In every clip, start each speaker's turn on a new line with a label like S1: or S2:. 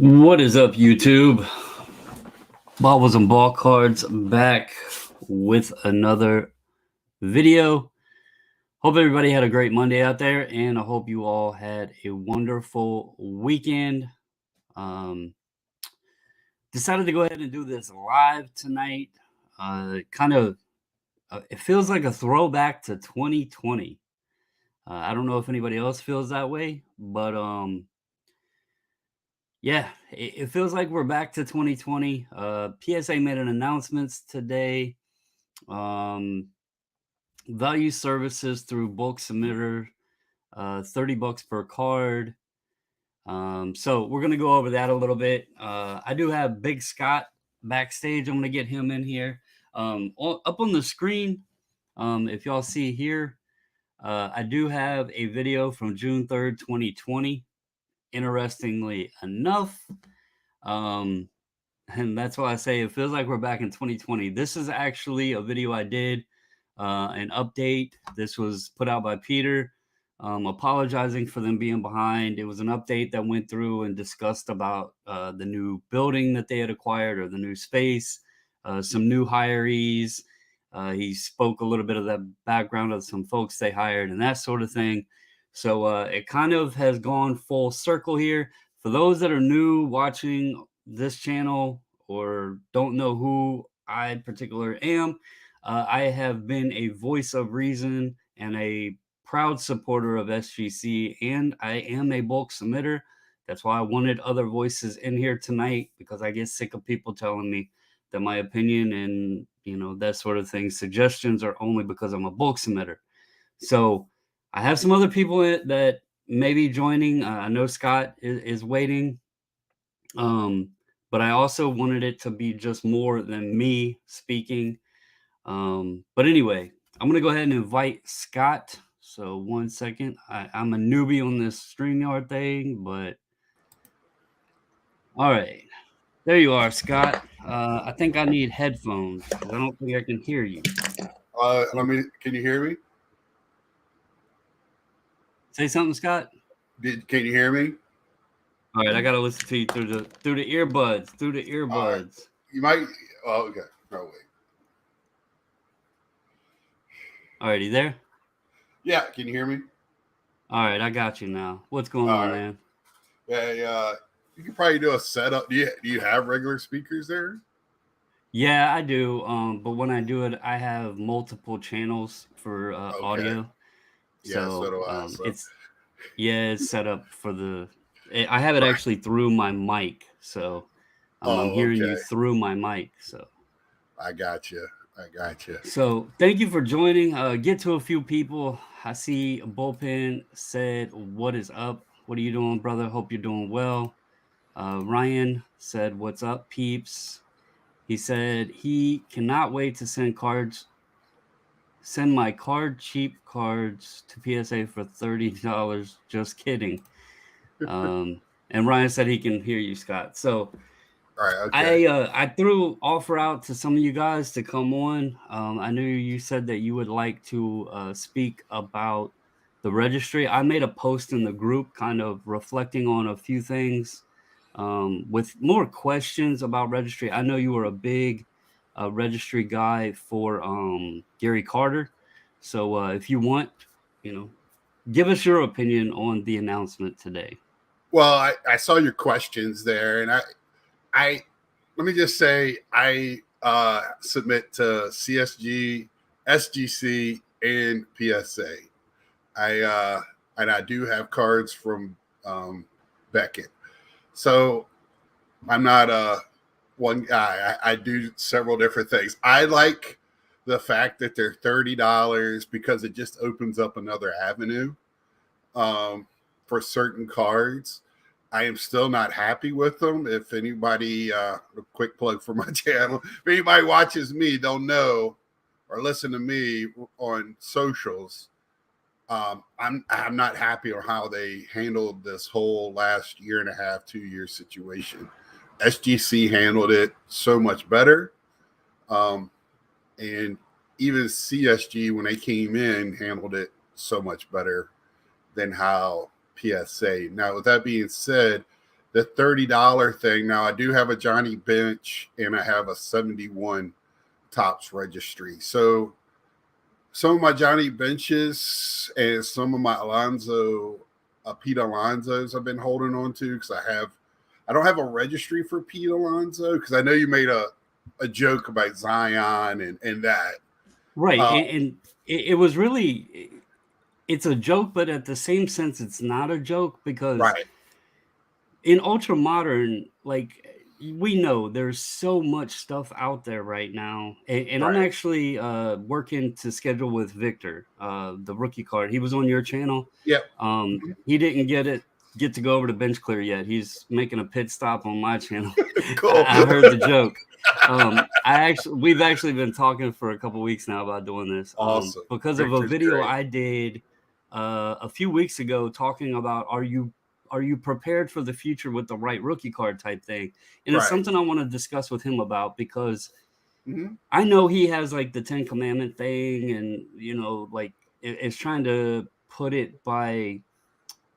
S1: What is up, YouTube? Bobbles and Ball Cards back with another video. Hope everybody had a great Monday out there, and I hope you all had a wonderful weekend. Decided to go ahead and do this live tonight. It feels like a throwback to 2020. I don't know if anybody else feels that way, but yeah, it feels like we're back to 2020. PSA made an announcement today. Value services through bulk submitter, $30 per card. So we're going to go over that a little bit. I do have Big Scott backstage. I'm going to get him in here. Up on the screen, if y'all see here, I do have a video from June 3rd, 2020. Interestingly enough, and that's why I say it feels like we're back in 2020. This is actually a video I did, an update. This was put out by Peter, apologizing for them being behind. It was an update that went through and discussed about the new building that they had acquired, or the new space, some new hirees. He spoke a little bit of the background of some folks they hired and that sort of thing. So it kind of has gone full circle here. For those that are new watching this channel or don't know who I in particular am, I have been a voice of reason and a proud supporter of SGC, and I am a bulk submitter. That's why I wanted other voices in here tonight, because I get sick of people telling me that my opinion and that sort of thing, suggestions, are only because I'm a bulk submitter. So I have some other people that may be joining. I know Scott is waiting. But I also wanted it to be just more than me speaking. But anyway, I'm going to go ahead and invite Scott. So 1 second. I'm a newbie on this StreamYard thing, but all right. There you are, Scott. I think I need headphones because I don't think I can hear you.
S2: Can you hear me?
S1: Say something, Scott.
S2: Can you hear me?
S1: All right, I gotta listen to you through the earbuds. Through the earbuds.
S2: You might. Oh, okay. No wait.
S1: All right, you there?
S2: Yeah. Can you hear me?
S1: All right, I got you now. What's going on, man?
S2: Yeah. You could probably do a setup. Do you have regular speakers there?
S1: Yeah, I do. But when I do it, I have multiple channels for audio. So,
S2: so do I.
S1: it's set up for I have it actually through my mic. So I'm hearing you through my mic. So
S2: I got you.
S1: So thank you for joining. Get to a few people. I see Bullpen said, "What is up? What are you doing, brother? Hope you're doing well." Ryan said, "What's up, peeps?" He said he cannot wait to send my cheap cards to PSA for $30. Just kidding. And Ryan said he can hear you, Scott. So
S2: all right, okay.
S1: I threw offer out to some of you guys to come on. I knew you said that you would like to speak about the registry. I made a post in the group kind of reflecting on a few things, with more questions about registry. I know you were a big registry guy for Gary Carter. So if you want, give us your opinion on the announcement today.
S2: Well, I saw your questions there, and I let me just say I submit to CSG, SGC, and PSA. And I do have cards from Beckett. So I'm not one guy. I do several different things. I like the fact that they're $30 because it just opens up another avenue for certain cards. I am still not happy with them. If anybody, a quick plug for my channel, if anybody watches me, don't know or listen to me on socials, I'm not happy on how they handled this whole last year and a half, 2 year situation. SGC handled it so much better. And even CSG, when they came in, handled it so much better than how PSA. Now, with that being said, the $30 thing. Now I do have a Johnny Bench and I have a 71 Tops registry. So some of my Johnny Benches and some of my Pete Alonsos I've been holding on to because I don't have a registry for Pete Alonso because I know you made a joke about Zion and that.
S1: Right. And it was really, it's a joke, but at the same sense, it's not a joke because
S2: Right.
S1: in ultra modern, like we know there's so much stuff out there right now. And I'm
S2: Right.
S1: actually working to schedule with Victor, the rookie card. He was on your channel.
S2: Yep.
S1: He didn't get to go over to Bench Clear yet. He's making a pit stop on my channel.
S2: Cool.
S1: I heard the joke. We've actually been talking for a couple weeks now about doing this.
S2: Awesome.
S1: Because of a
S2: Victor's
S1: video
S2: great.
S1: I did a few weeks ago talking about are you prepared for the future with the right rookie card type thing? And it's
S2: Right.
S1: something I want to discuss with him about because
S2: Mhm.
S1: I know he has like the 10 commandment thing and like it's trying to put it by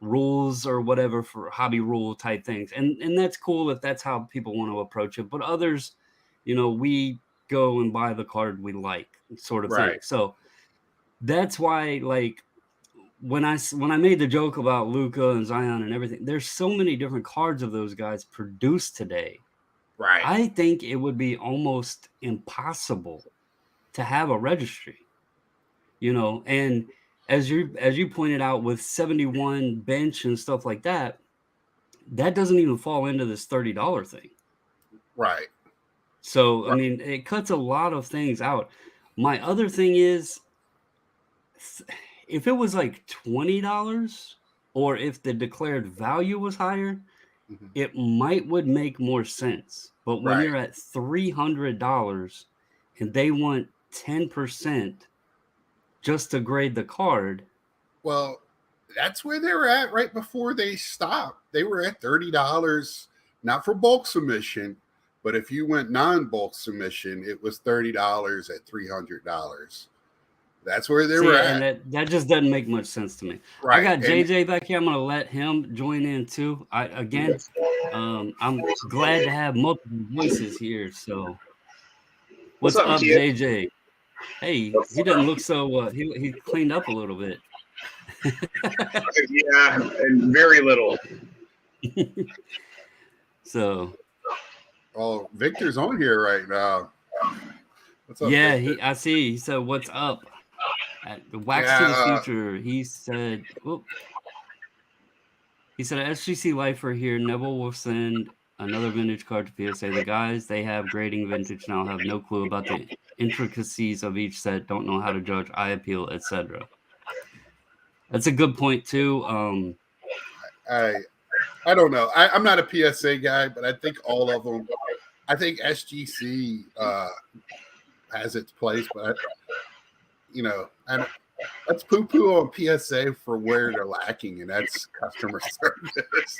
S1: rules or whatever for hobby rule type things. And that's cool if that's how people want to approach it. But others, we go and buy the card we like sort of thing.
S2: Right.
S1: So that's why like when I made the joke about Luka and Zion and everything, there's so many different cards of those guys produced today.
S2: Right.
S1: I think it would be almost impossible to have a registry, and as you pointed out with 71 bench and stuff like that, that doesn't even fall into this $30 thing.
S2: Right.
S1: So, I mean, it cuts a lot of things out. My other thing is, if it was like $20 or if the declared value was higher,
S2: Mhm.
S1: it would make more sense. But when
S2: Right.
S1: you're at $300 and they want 10% just to grade the card,
S2: Well, that's where they were at right before they stopped. They were at $30, not for bulk submission, but if you went non-bulk submission, it was $30 at $300. That's where they were at.
S1: and that just doesn't make much sense to me.
S2: Right.
S1: I got
S2: And
S1: JJ back here. I'm going to let him join in too. I'm glad to have multiple voices here. So, what's up,
S3: Kid?
S1: JJ? Hey, he doesn't look so. He cleaned up a little bit.
S3: Yeah, and very little.
S1: So,
S2: oh, Victor's on here right now. What's up?
S1: yeah,
S2: Victor?
S1: I see. He said, "What's up?" At the Wax to the Future. He said, "Whoop." He said, "SGC Lifer here. Neville will send another vintage card to PSA. The guys they have grading vintage now have no clue about the intricacies of each set. Don't know how to judge eye appeal, etc." That's a good point too.
S2: I don't know. I'm not a PSA guy, but I think all of them. I think SGC has its place, but let's poo-poo on PSA for where they're lacking, and that's customer service.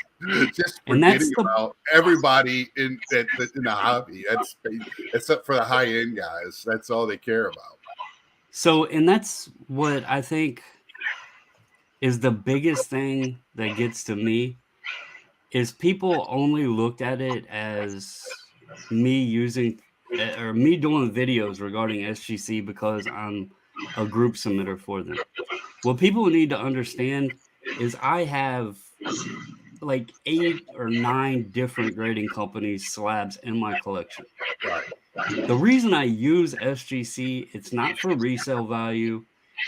S2: Just forgetting about everybody in the hobby. That's except for the high-end guys. That's all they care about.
S1: So, and that's what I think is the biggest thing that gets to me is people only looked at it as me doing videos regarding SGC because I'm a group submitter for them. What people need to understand is I have like 8 or 9 different grading companies slabs in my collection.
S2: Right.
S1: The reason I use SGC, it's not for resale value.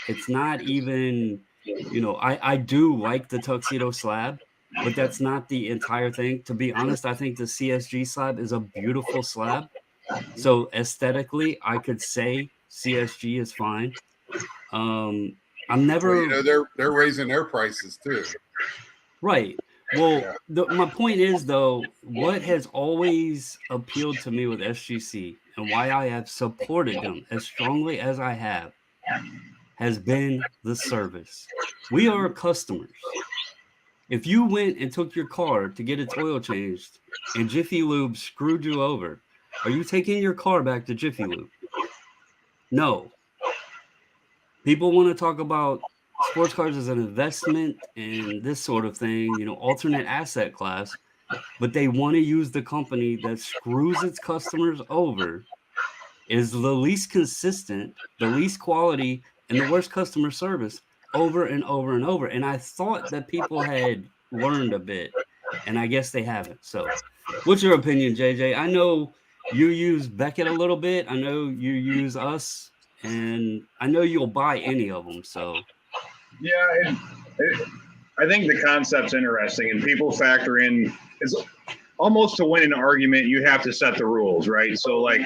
S1: It's not even, I do like the tuxedo slab, but that's not the entire thing. To be honest, I think the CSG slab is a beautiful slab. So aesthetically, I could say CSG is fine. I'm never.
S2: Well, they're raising their prices too.
S1: Right. Well, my point is though, what has always appealed to me with SGC and why I have supported them as strongly as I have has been the service. We are customers. If you went and took your car to get its oil changed and Jiffy Lube screwed you over, are you taking your car back to Jiffy Lube? No. People want to talk about sports cars as an investment and this sort of thing, alternate asset class. but they want to use the company that screws its customers over, is the least consistent, the least quality, and the worst customer service over and over and over. And I thought that people had learned a bit, and I guess they haven't. So, what's your opinion, JJ? I know you use Beckett a little bit. I know you use us, and I know you'll buy any of them. So,
S3: Yeah, I think the concept's interesting, and people factor in. It's almost to win an argument, you have to set the rules, right? So, like,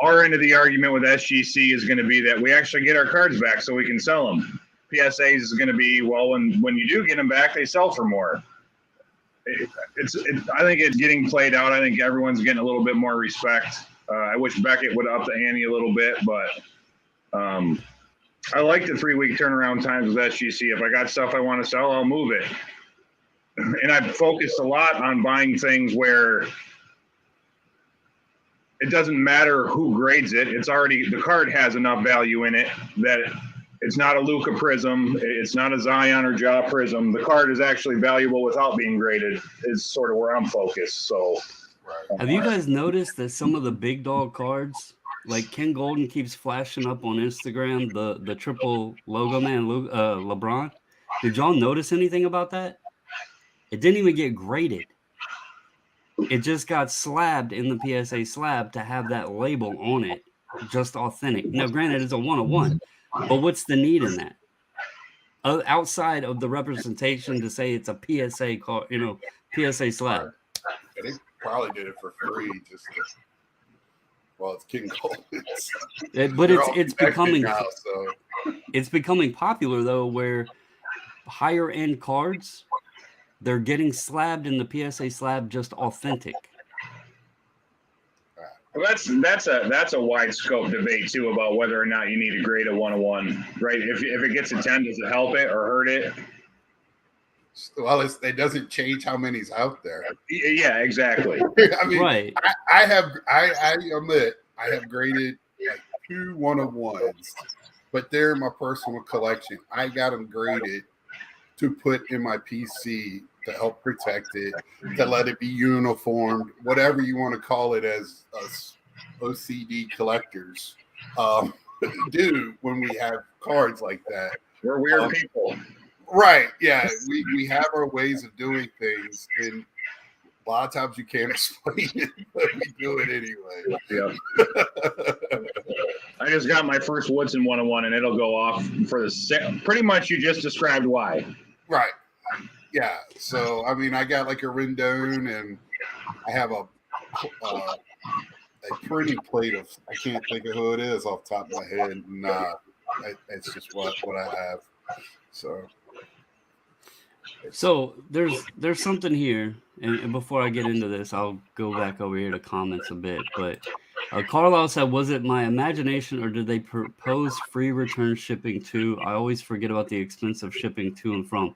S3: our end of the argument with SGC is going to be that we actually get our cards back so we can sell them. PSAs is going to be, well, when you do get them back, they sell for more. I think it's getting played out. I think everyone's getting a little bit more respect. I wish Beckett would up the ante a little bit, but I like the 3-week turnaround times with SGC. If I got stuff I want to sell, I'll move it. And I've focused a lot on buying things where it doesn't matter who grades it. It's already, the card has enough value in it that it's not a Luka Prism. It's not a Zion or Ja Prism. The card is actually valuable without being graded is sort of where I'm focused. So
S1: have you guys noticed that some of the big dog cards, like Ken Golden keeps flashing up on Instagram, the triple logo man, LeBron? Did y'all notice anything about that? It didn't even get graded. It just got slabbed in the PSA slab to have that label on it, just authentic. Now, granted, it's a 101, but what's the need in that? Outside of the representation to say it's a PSA card, PSA slab.
S2: Yeah, they probably did it for free, just to, well, it's King Golden.
S1: But it's becoming
S2: now, so.
S1: It's becoming popular though, where higher end cards, they're getting slabbed in the PSA slab just authentic.
S3: Well, that's a wide scope debate too about whether or not you need to grade a 101, right? If it gets a 10, does it help it or hurt it?
S2: Well, it doesn't change how many's out there.
S3: Yeah, exactly.
S2: I mean, right. I admit I have graded like 2 101s, but they're in my personal collection. I got them graded to put in my PC to help protect it, to let it be uniformed, whatever you want to call it, as us OCD collectors do when we have cards like that.
S3: We're weird people.
S2: Right, yeah. We have our ways of doing things, and a lot of times you can't explain it, but we do it anyway.
S3: Yeah. I just got my first Woodson 101, and it'll go off for the pretty much you just described why.
S2: Right. Yeah. So, I mean, I got like a Rendon, and I have a printing plate of, I can't think of who it is off the top of my head. Nah, it's just what I have.
S1: So there's something here, and before I get into this, I'll go back over here to comments a bit. But Carlisle said, was it my imagination or did they propose free return shipping too? I always forget about the expense of shipping to and from.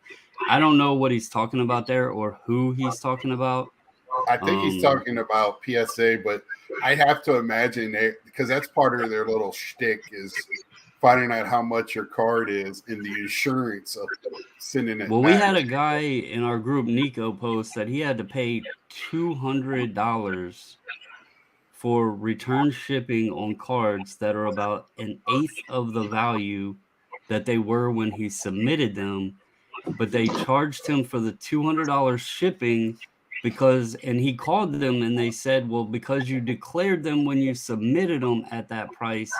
S1: I don't know what he's talking about there or who he's talking about.
S2: I think he's talking about PSA, but I have to imagine because that's part of their little shtick is finding out how much your card is and the insurance of sending it.
S1: Well, we had a guy in our group, Nico, post that he had to pay $200 for return shipping on cards that are about 1/8 of the value that they were when he submitted them, but they charged him for the $200 shipping and he called them and they said, well, because you declared them when you submitted them at that price,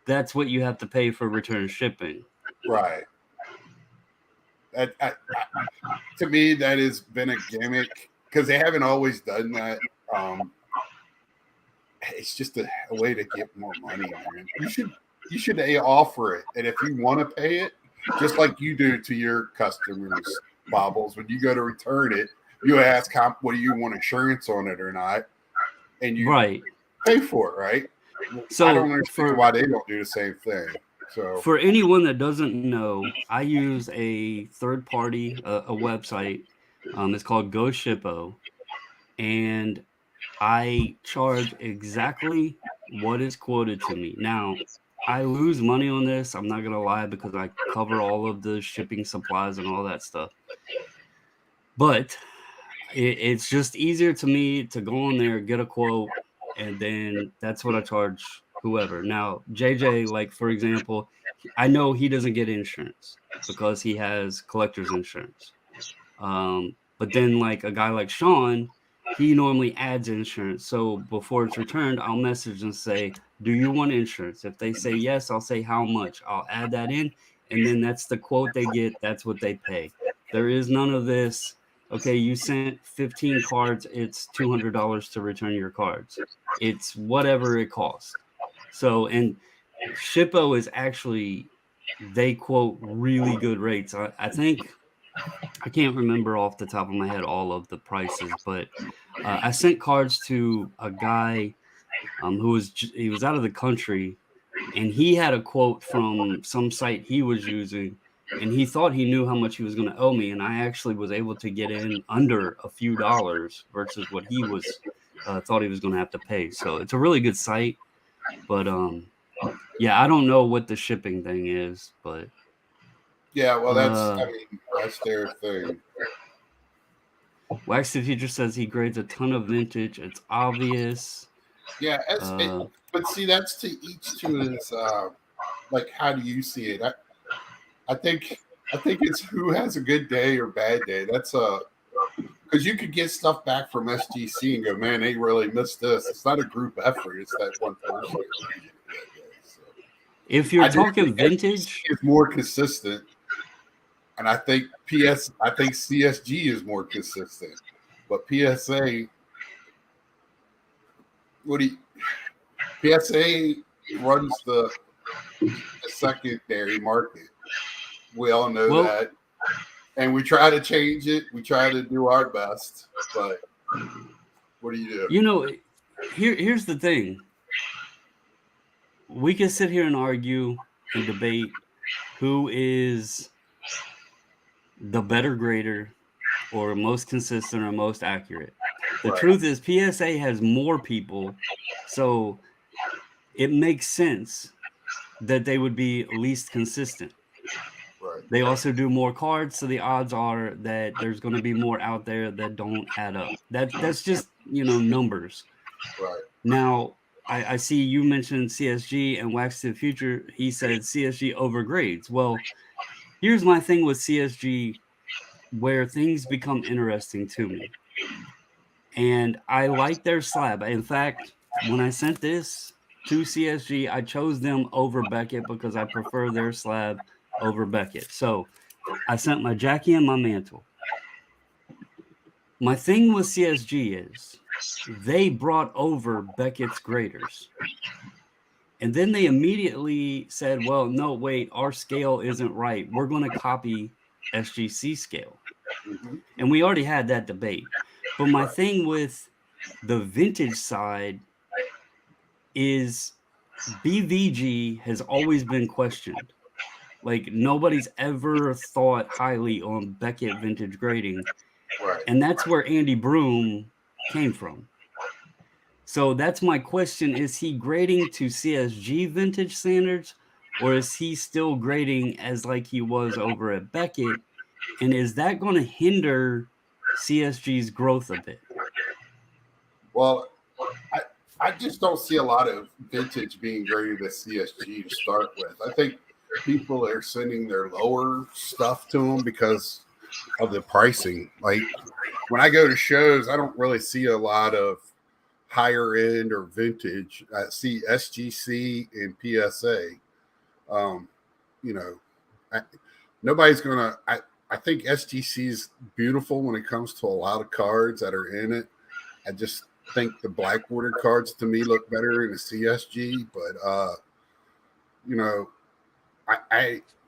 S1: that's what you have to pay for return shipping.
S2: Right. To me, that has been a gimmick because they haven't always done that. It's just a way to get more money, man. You should offer it, and if you want to pay it, just like you do to your customers, Bobbles, when you go to return it, you ask what do you want insurance on it or not, and you pay for it, right? So I don't understand why they don't do the same thing. So
S1: for anyone that doesn't know, I use a third party, a website. It's called GoShippo, and I charge exactly what is quoted to me. Now, I lose money on this. I'm not gonna lie because I cover all of the shipping supplies and all that stuff. But it's just easier to me to go on there, get a quote, and then that's what I charge whoever. Now, JJ, like for example, I know he doesn't get insurance because he has collector's insurance. But then like a guy like Sean, he normally adds insurance. So before it's returned, I'll message and say, do you want insurance? If they say yes, I'll say how much. I'll add that in, and then that's the quote they get. That's what they pay. There is none of this. Okay, you sent 15 cards. It's $200 to return your cards. It's whatever it costs. So, and Shippo is actually, they quote really good rates. I think, I can't remember off the top of my head all of the prices, but I sent cards to a guy he was out of the country, and he had a quote from some site he was using, and he thought he knew how much he was going to owe me, and I actually was able to get in under a few dollars versus what he was thought he was going to have to pay. So it's a really good site, but yeah, I don't know what the shipping thing is, but
S2: Yeah, well, that's their thing.
S1: Wax the Future says he grades a ton of vintage. It's obvious.
S2: Yeah, but see, that's to each to his. Like, how do you see it? I think it's who has a good day or bad day. That's because you could get stuff back from SGC and go, man, they really missed this. It's not a group effort. It's that one person. So,
S1: if you're talking vintage,
S2: is more consistent, and I think CSG is more consistent, but PSA. PSA runs the secondary market. We all know that. And we try to change it. We try to do our best. But what do you do?
S1: You know, here's the thing. We can sit here and argue and debate who is the better grader or most consistent or most accurate. The truth is PSA has more people, so it makes sense that they would be least consistent.
S2: Right.
S1: They also do more cards, so the odds are that there's going to be more out there that don't add up. That's just, numbers.
S2: Right.
S1: Now, I see you mentioned CSG and Wax to the Future. He said CSG overgrades. Well, here's my thing with CSG where things become interesting to me. And I like their slab. In fact, when I sent this to CSG, I chose them over Beckett because I prefer their slab over Beckett. So I sent my Jackie and my mantle. My thing with CSG is they brought over Beckett's graders. And then they immediately said, well, no, wait, our scale isn't right. We're going to copy SGC scale.
S2: Mm-hmm.
S1: And we already had that debate. But my thing with the vintage side is BVG has always been questioned. Like, nobody's ever thought highly on Beckett vintage grading.
S2: Right.
S1: And that's where Andy Broom came from. So that's my question. Is he grading to CSG vintage standards, or is he still grading as like he was over at Beckett? And is that going to hinder CSG's growth a bit?
S2: Well, I just don't see a lot of vintage being graded at CSG to start with. I think people are sending their lower stuff to them because of the pricing. Like, when I go to shows, I don't really see a lot of higher end or vintage. I see SGC and PSA. Nobody's gonna. I think SGC is beautiful when it comes to a lot of cards that are in it. I just think the black border cards to me look better in a CSG, but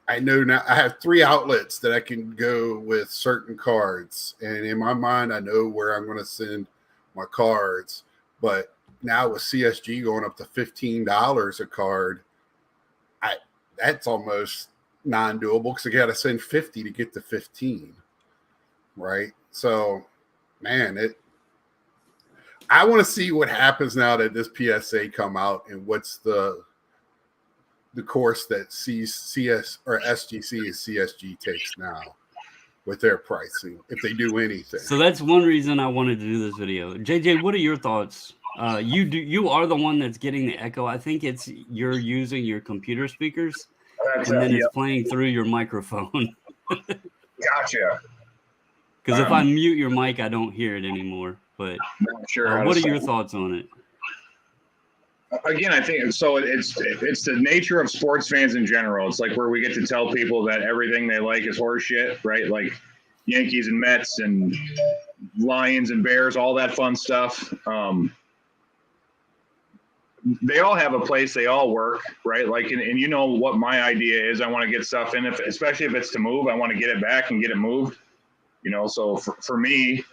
S2: I know now I have 3 outlets that I can go with certain cards, and in my mind I know where I'm going to send my cards. But now with CSG going up to $15 a card, that's almost non-doable because I got to send 50 to get to 15, right? So, man, I want to see what happens now that this PSA come out, and what's the course that CS or SGC and CSG takes now. with their pricing if they do anything.
S1: So that's one reason I wanted to do this video. JJ, what are your thoughts? You are the one that's getting the echo. I think it's you're using your computer speakers,
S3: That's
S1: and then
S3: yeah.
S1: it's playing through your microphone.
S3: Gotcha.
S1: Because if I mute your mic, I don't hear it anymore. But
S3: Not sure.
S1: what are your thoughts on it?
S3: Again, I think so. It's the nature of sports fans in general. It's like where we get to tell people that everything they like is horseshit, right? Like Yankees and Mets and Lions and Bears, all that fun stuff. They all have a place. They all work, right? Like, and you know what my idea is. I want to get stuff in, especially if it's to move. I want to get it back and get it moved. You know, so for me,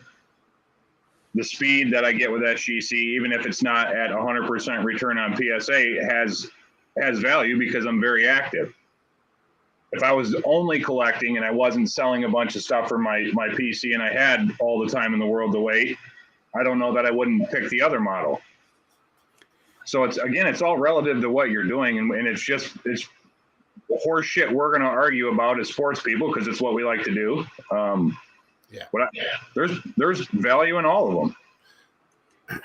S3: the speed that I get with SGC, even if it's not at 100% return on PSA, has value because I'm very active. If I was only collecting and I wasn't selling a bunch of stuff for my PC and I had all the time in the world to wait, I don't know that I wouldn't pick the other model. So it's all relative to what you're doing, and it's horse shit we're going to argue about as sports people because it's what we like to do. But there's value in all of them.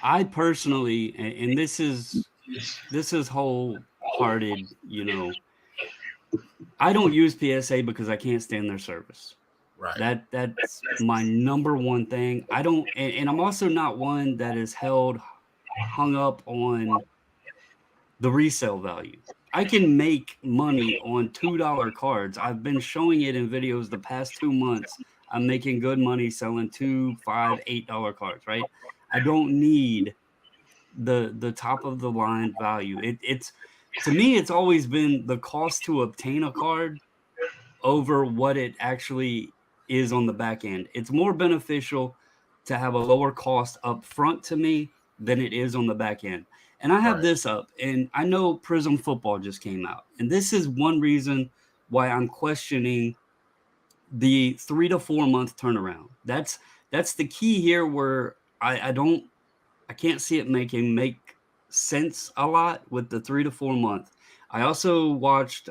S1: I personally, and this is wholehearted, you know, I don't use PSA because I can't stand their service.
S2: Right.
S1: That's my number one thing. I don't, and I'm also not one that is hung up on the resale value. I can make money on $2 cards. I've been showing it in videos the past 2 months. I'm making good money selling $2, $5, $8 cards, right? I don't need the top of the line value. It's to me, it's always been the cost to obtain a card over what it actually is on the back end. It's more beneficial to have a lower cost up front to me than it is on the back end. And I have this up, and I know Prism Football just came out, and this is one reason why I'm questioning the 3 to 4 month turnaround. That's the key here, where I can't see it make sense a lot with the 3 to 4 month. I also watched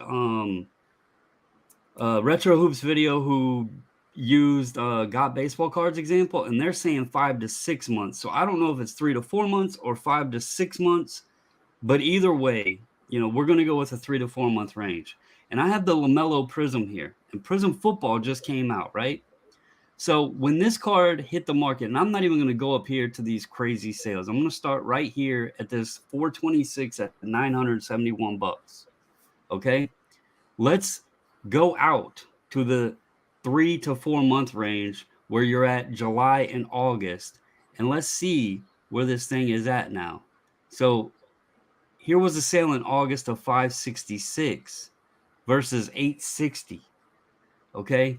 S1: Retro Hoops video who used Got Baseball Cards example, and they're saying 5 to 6 months. So I don't know if it's 3 to 4 months or 5 to 6 months, but either way, you know, we're going to go with a 3 to 4 month range. And I have the LaMelo Prism here, and Prism Football just came out, right? So when this card hit the market, and I'm not even going to go up here to these crazy sales. I'm going to start right here at this 426 at 971 bucks. Okay. Let's go out to the 3 to 4 month range where you're at July and August, and let's see where this thing is at now. So here was a sale in August of 566 versus 860. Okay.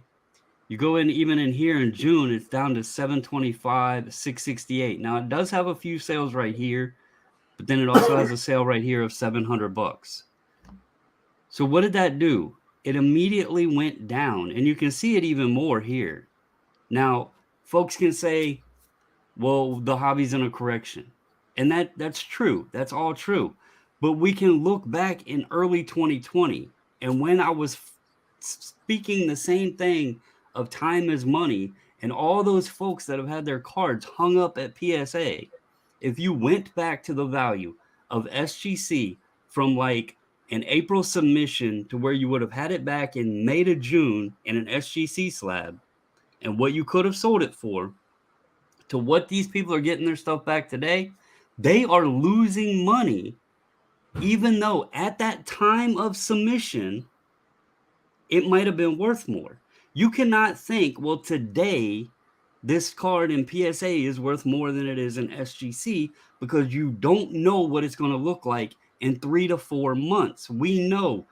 S1: You go in, even in here in June, it's down to 725, 668. Now it does have a few sales right here, but then it also has a sale right here of 700 bucks. So what did that do? It immediately went down, and you can see it even more here. Now, folks can say, well, the hobby's in a correction. And that's true. That's all true. But we can look back in early 2020, and when I was speaking the same thing of time is money, and all those folks that have had their cards hung up at PSA, if you went back to the value of SGC from like an April submission to where you would have had it back in May to June in an SGC slab, and what you could have sold it for, to what these people are getting their stuff back today, they are losing money, even though at that time of submission, it might have been worth more. You cannot think, well, today this card in PSA is worth more than it is in SGC, because you don't know what it's going to look like in 3 to 4 months. We know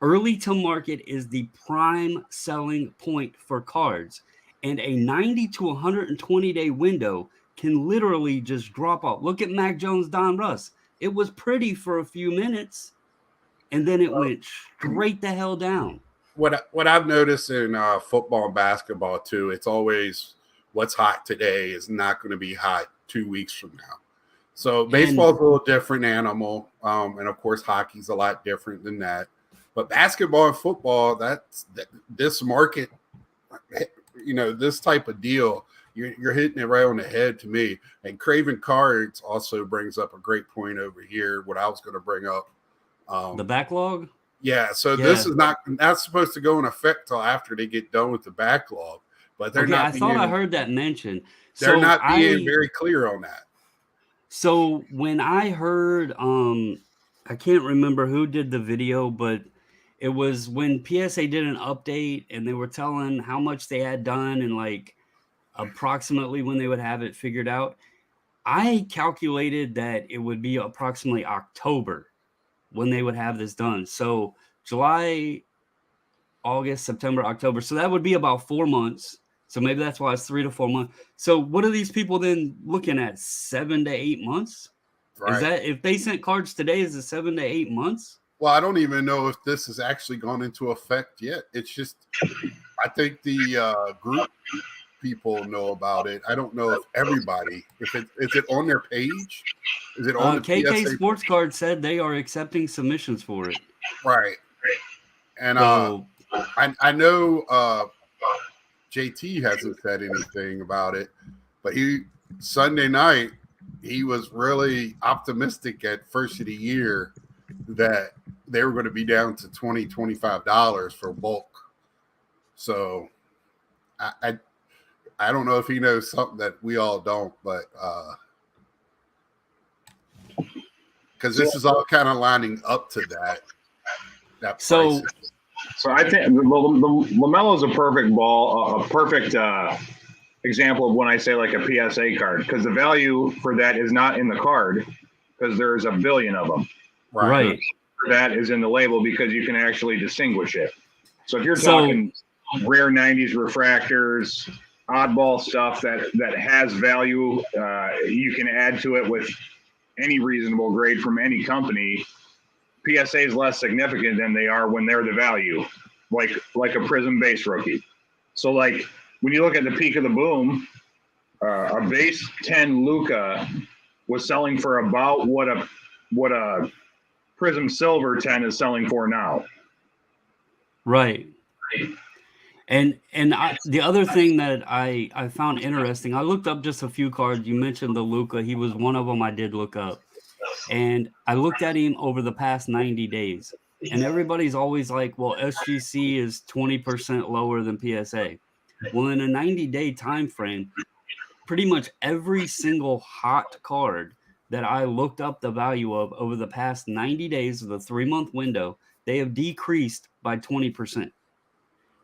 S1: early to market is the prime selling point for cards, and a 90 to 120 day window can literally just drop off. Look at Mac Jones, Don Russ. It was pretty for a few minutes, and then it went straight the hell down.
S2: What I've noticed in football and basketball too, it's always what's hot today is not going to be hot 2 weeks from now. So baseball's a little different animal, and of course hockey's a lot different than that. But basketball and football, this market this type of deal, you're hitting it right on the head to me. And Craven Cards also brings up a great point over here. What I was going to bring up,
S1: The backlog.
S2: yeah. So
S1: Yeah.
S2: this is not supposed to go in effect till after they get done with the backlog. But they're
S1: Okay,
S2: not.
S1: I thought I heard that mentioned.
S2: They're
S1: So
S2: not being
S1: I
S2: very clear on that.
S1: so when I heard I can't remember who did the video, but it was when PSA did an update and they were telling how much they had done and like approximately when they would have it figured out. I calculated that it would be approximately October when they would have this done. So July, August, September, October. So that would be about 4 months. So maybe that's why it's 3 to 4 months. So what are these people then looking at? 7 to 8 months?
S2: Right.
S1: Is that if they sent cards today, is it 7 to 8 months?
S2: Well, I don't even know if this has actually gone into effect yet. It's just, I think the group people know about it. I don't know if everybody, is it on their page? Is it on the
S1: KK
S2: PSA?
S1: Sports Card said they are accepting submissions for it.
S2: Right. And
S1: So
S2: I know JT hasn't said anything about it, but Sunday night he was really optimistic at first of the year that they were going to be down to $25 for bulk. So I don't know if he knows something that we all don't, but because this is all kind of lining up to that
S1: So-
S2: price.
S3: So I think the LaMelo is a perfect ball, a perfect example of when I say like a PSA card, because the value for that is not in the card because there's a billion of them.
S1: right.
S3: That is in the label because you can actually distinguish it. So if you're
S1: So-
S3: talking rare 90s refractors, oddball stuff that has value, you can add to it with any reasonable grade from any company. PSA is less significant than they are when they're the value, like a Prism base rookie. So like when you look at the peak of the boom, a base 10 Luka was selling for about what a Prism Silver 10 is selling for now.
S1: Right. And the other thing that I found interesting, I looked up just a few cards. You mentioned the Luka. He was one of them I did look up. And I looked at him over the past 90 days. And everybody's always like, well, SGC is 20% lower than PSA. Well, in a 90-day time frame, pretty much every single hot card that I looked up the value of over the past 90 days of the 3-month window, they have decreased by 20%.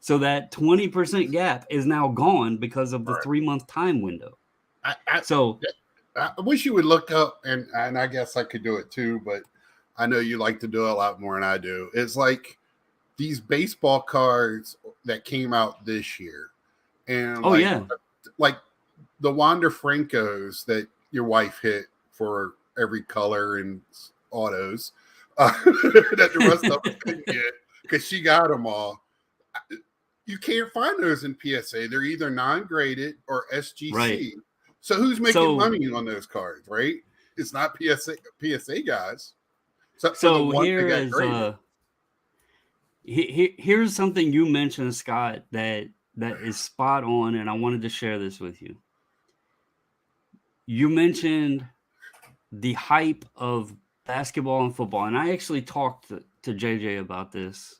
S1: So that 20% gap is now gone because of the 3-month time window.
S2: I wish you would look up, and I guess I could do it too, but I know you like to do it a lot more than I do. It's like these baseball cards that came out this year. And like the Wander Francos that your wife hit for every color and autos that the rest of us couldn't get because she got them all. You can't find those in PSA. They're either non-graded or SGC.
S1: Right.
S2: So who's making money on those cards, right? It's not PSA guys.
S1: So here is here's something you mentioned, Scott, that is spot on, and I wanted to share this with you. You mentioned the hype of basketball and football, and I actually talked to JJ about this.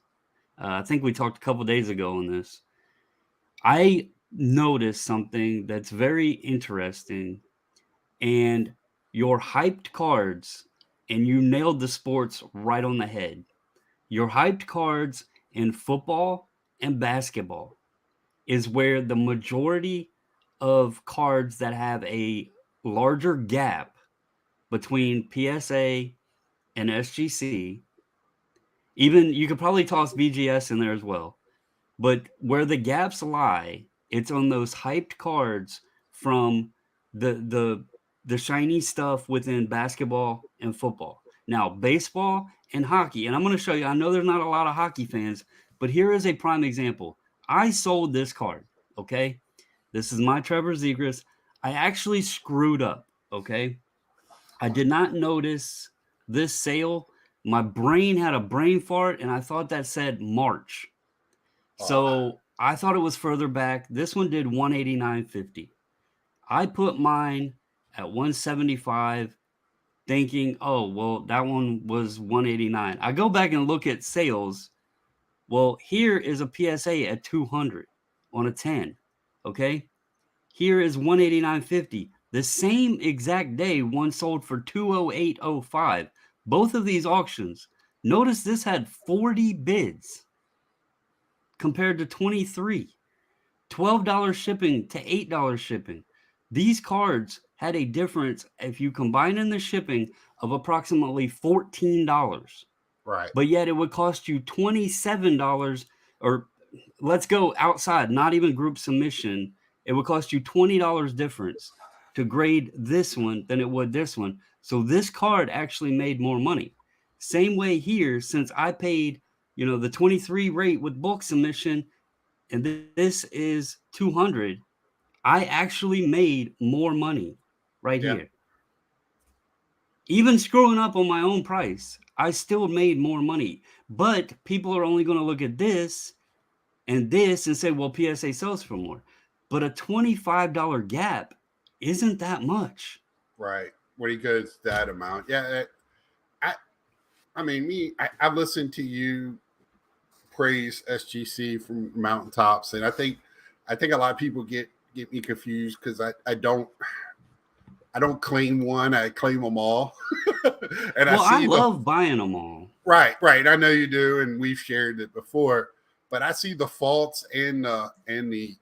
S1: I think we talked a couple days ago on this. I noticed something that's very interesting, and your hyped cards, and you nailed the sports right on the head. Your hyped cards in football and basketball is where the majority of cards that have a larger gap between PSA and SGC, even you could probably toss BGS in there as well. But where the gaps lie, it's on those hyped cards from the shiny stuff within basketball and football. Now, baseball and hockey, and I'm going to show you, I know there's not a lot of hockey fans, but here is a prime example. I sold this card, okay? This is my Trevor Zegras. I actually screwed up, okay? I did not notice this sale. My brain had a brain fart, and I thought that said March. So I thought it was further back. This one did 189.50. I put mine at 175 thinking, oh, well, that one was 189. I go back and look at sales. Well, here is a PSA at 200 on a 10. Okay. Here is 189.50. The same exact day, one sold for 208.05. Both of these auctions. Notice this had 40 bids compared to 23. $12 shipping to $8 shipping. These cards had a difference, if you combine in the shipping, of approximately $14.
S2: Right.
S1: But yet it would cost you $27, or let's go outside, not even group submission. It would cost you $20 difference to grade this one than it would this one. So this card actually made more money. Same way here, since I paid, the 23 rate with bulk submission, and this is 200, I actually made more money right here. Even screwing up on my own price, I still made more money. But people are only going to look at this and say, well, PSA sells for more. But a $25 gap isn't that much.
S2: Right. When he goes that amount. Yeah. I've listened to you praise SGC from mountaintops, and I think a lot of people get me confused because I don't claim one, I claim them all. And
S1: I love buying them all.
S2: Right. I know you do, and we've shared it before. But I see the faults and the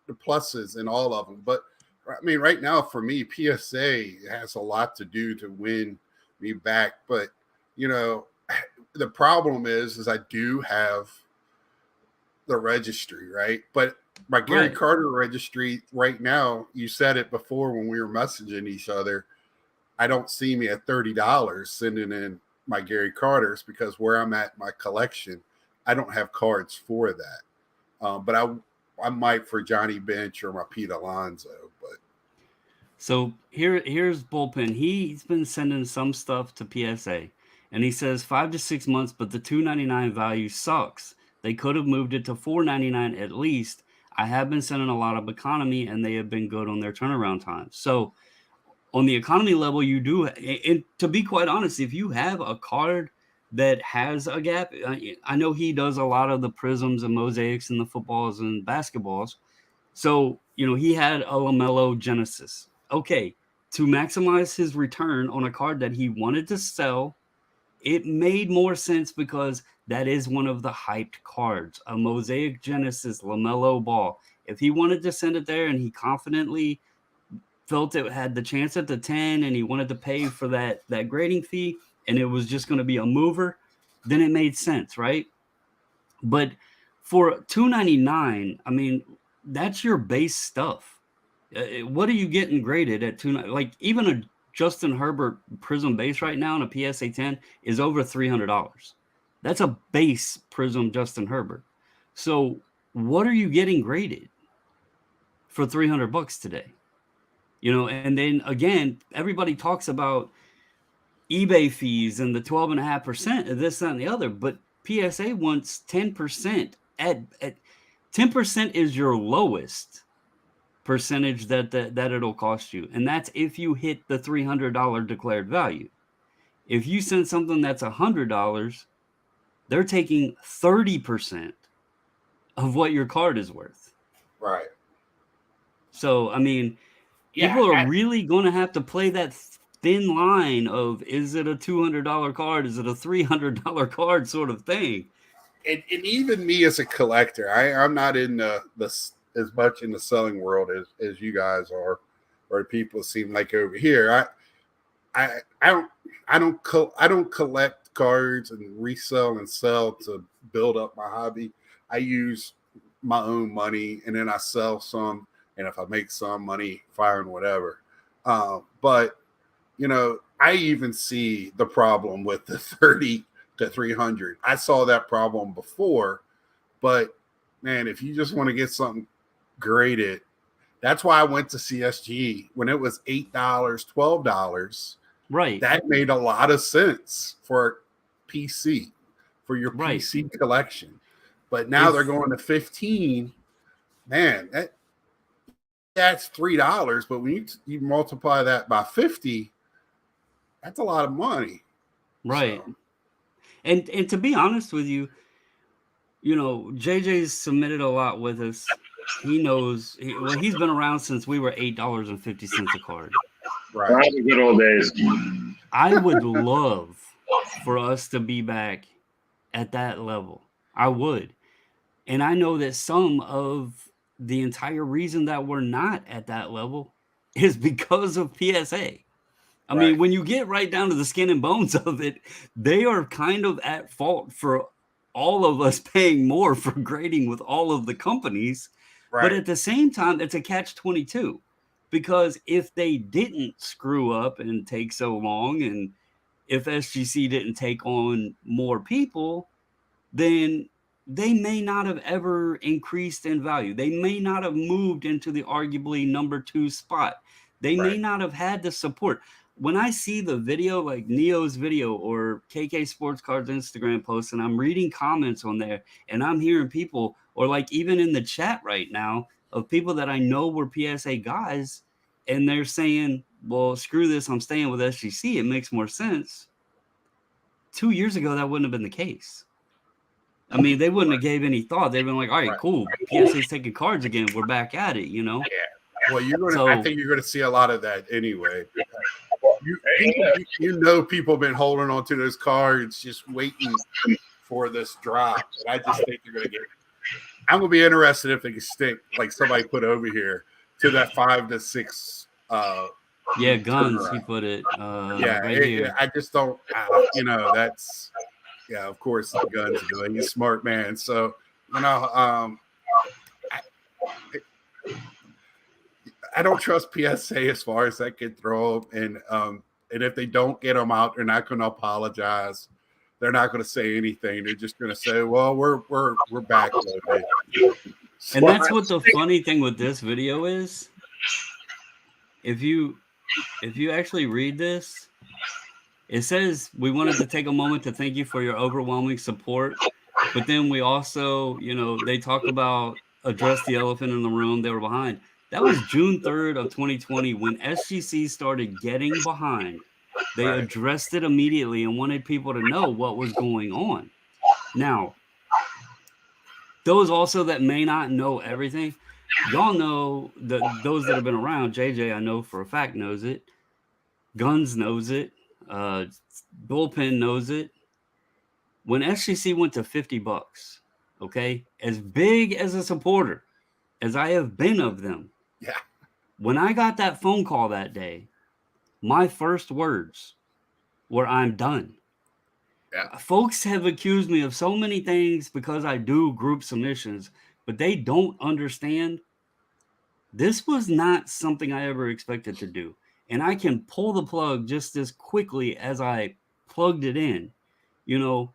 S2: pluses in all of them. But I mean, right now for me, PSA has a lot to do to win me back. But the problem is I do have the registry, right? But my Gary Carter registry right now, you said it before when we were messaging each other, I don't see me at $30 sending in my Gary Carters because where I'm at my collection, I don't have cards for that. But I might for Johnny Bench or my Pete Alonso. But
S1: so here's Bullpen. He's been sending some stuff to PSA, and he says 5 to 6 months, but the $2.99 value sucks. They could have moved it to $4.99 at least. I have been sending a lot of economy, and they have been good on their turnaround times. So on the economy level, you do. And to be quite honest, if you have a card that has a gap, I know he does a lot of the prisms and mosaics and the footballs and basketballs. So, he had a LaMelo Genesis. Okay, to maximize his return on a card that he wanted to sell, it made more sense because that is one of the hyped cards, a Mosaic Genesis LaMelo Ball. If he wanted to send it there and he confidently felt it had the chance at the 10 and he wanted to pay for that grading fee and it was just going to be a mover, then it made sense, right? But for $2.99, I mean, that's your base stuff. What are you getting graded at $2.99? Like even a Justin Herbert Prism base right now in a PSA 10 is over $300. That's a base Prism Justin Herbert. So what are you getting graded for $300 today? And then again, everybody talks about eBay fees and the 12.5% of this, that, and the other, but PSA wants 10%. At 10% is your lowest percentage that it'll cost you, and that's if you hit the $300 declared value. If you send something that's $100, they're taking 30% of what your card is worth.
S2: Right.
S1: So I mean, people are really going to have to play that thin line of, is it a $200 card, is it a $300 card sort of thing.
S2: And even me as a collector, I'm not in the as much in the selling world as you guys are, or people seem like over here. I don't collect cards and resell and sell to build up my hobby. I use my own money and then I sell some, and if I make some money, fine, whatever. But I even see the problem with the 30 to 300. I saw that problem before, but man, if you just want to get something graded, that's why I went to CSG when it was $8, $12.
S1: Right.
S2: That made a lot of sense for PC, for your PC collection. But now they're going to 15, man, that's $3. But when you multiply that by 50, that's a lot of money.
S1: Right.
S2: So,
S1: And to be honest with you, JJ's submitted a lot with us. He knows. He's been around since we were $8.50 a card.
S2: right.
S3: The good old days.
S1: I would love for us to be back at that level. I would. And I know that some of the entire reason that we're not at that level is because of PSA. I mean, when you get right down to the skin and bones of it, they are kind of at fault for all of us paying more for grading with all of the companies.
S2: Right.
S1: But at the same time, it's a catch-22, because if they didn't screw up and take so long, and if SGC didn't take on more people, then they may not have ever increased in value. They may not have moved into the arguably number 2 spot. They may not have had the support. When I see the video, like Neo's video or KK Sports Cards Instagram post, and I'm reading comments on there, and I'm hearing people, or like even in the chat right now, of people that I know were PSA guys, and they're saying, well, screw this, I'm staying with SGC. It makes more sense. 2 years ago, that wouldn't have been the case. I mean, they wouldn't have gave any thought. They've been like, all right, cool. PSA's taking cards again. We're back at it,
S2: Yeah. Well, I think you're going to see a lot of that anyway. People have been holding on to those cards, just waiting for this drop. And I just think they're going to I'm going to be interested if they can stick, like somebody put over here, to that 5 to 6.
S1: Guns. He put it. Right here.
S2: I just don't. That's. Yeah, of course, the Guns doing. He's a smart man. So, I don't trust PSA as far as I can throw them. And if they don't get them out, they're not going to apologize. They're not going to say anything. They're just going to say, "Well, we're back."
S1: And that's what the funny thing with this video is. If you actually read this, it says, we wanted to take a moment to thank you for your overwhelming support. But then we also, they talk about address the elephant in the room. They were behind. That was June 3rd of 2020 when SGC started getting behind. They addressed it immediately and wanted people to know what was going on. Now, those also that may not know everything, y'all know that those that have been around, JJ, I know for a fact knows it. Guns knows it. Bullpen knows it. When SGC went to $50, okay, as big as a supporter as I have been of them, when I got that phone call that day, my first words were, "I'm done." Folks have accused me of so many things because I do group submissions, but they don't understand this was not something I ever expected to do. And I can pull the plug just as quickly as I plugged it in. When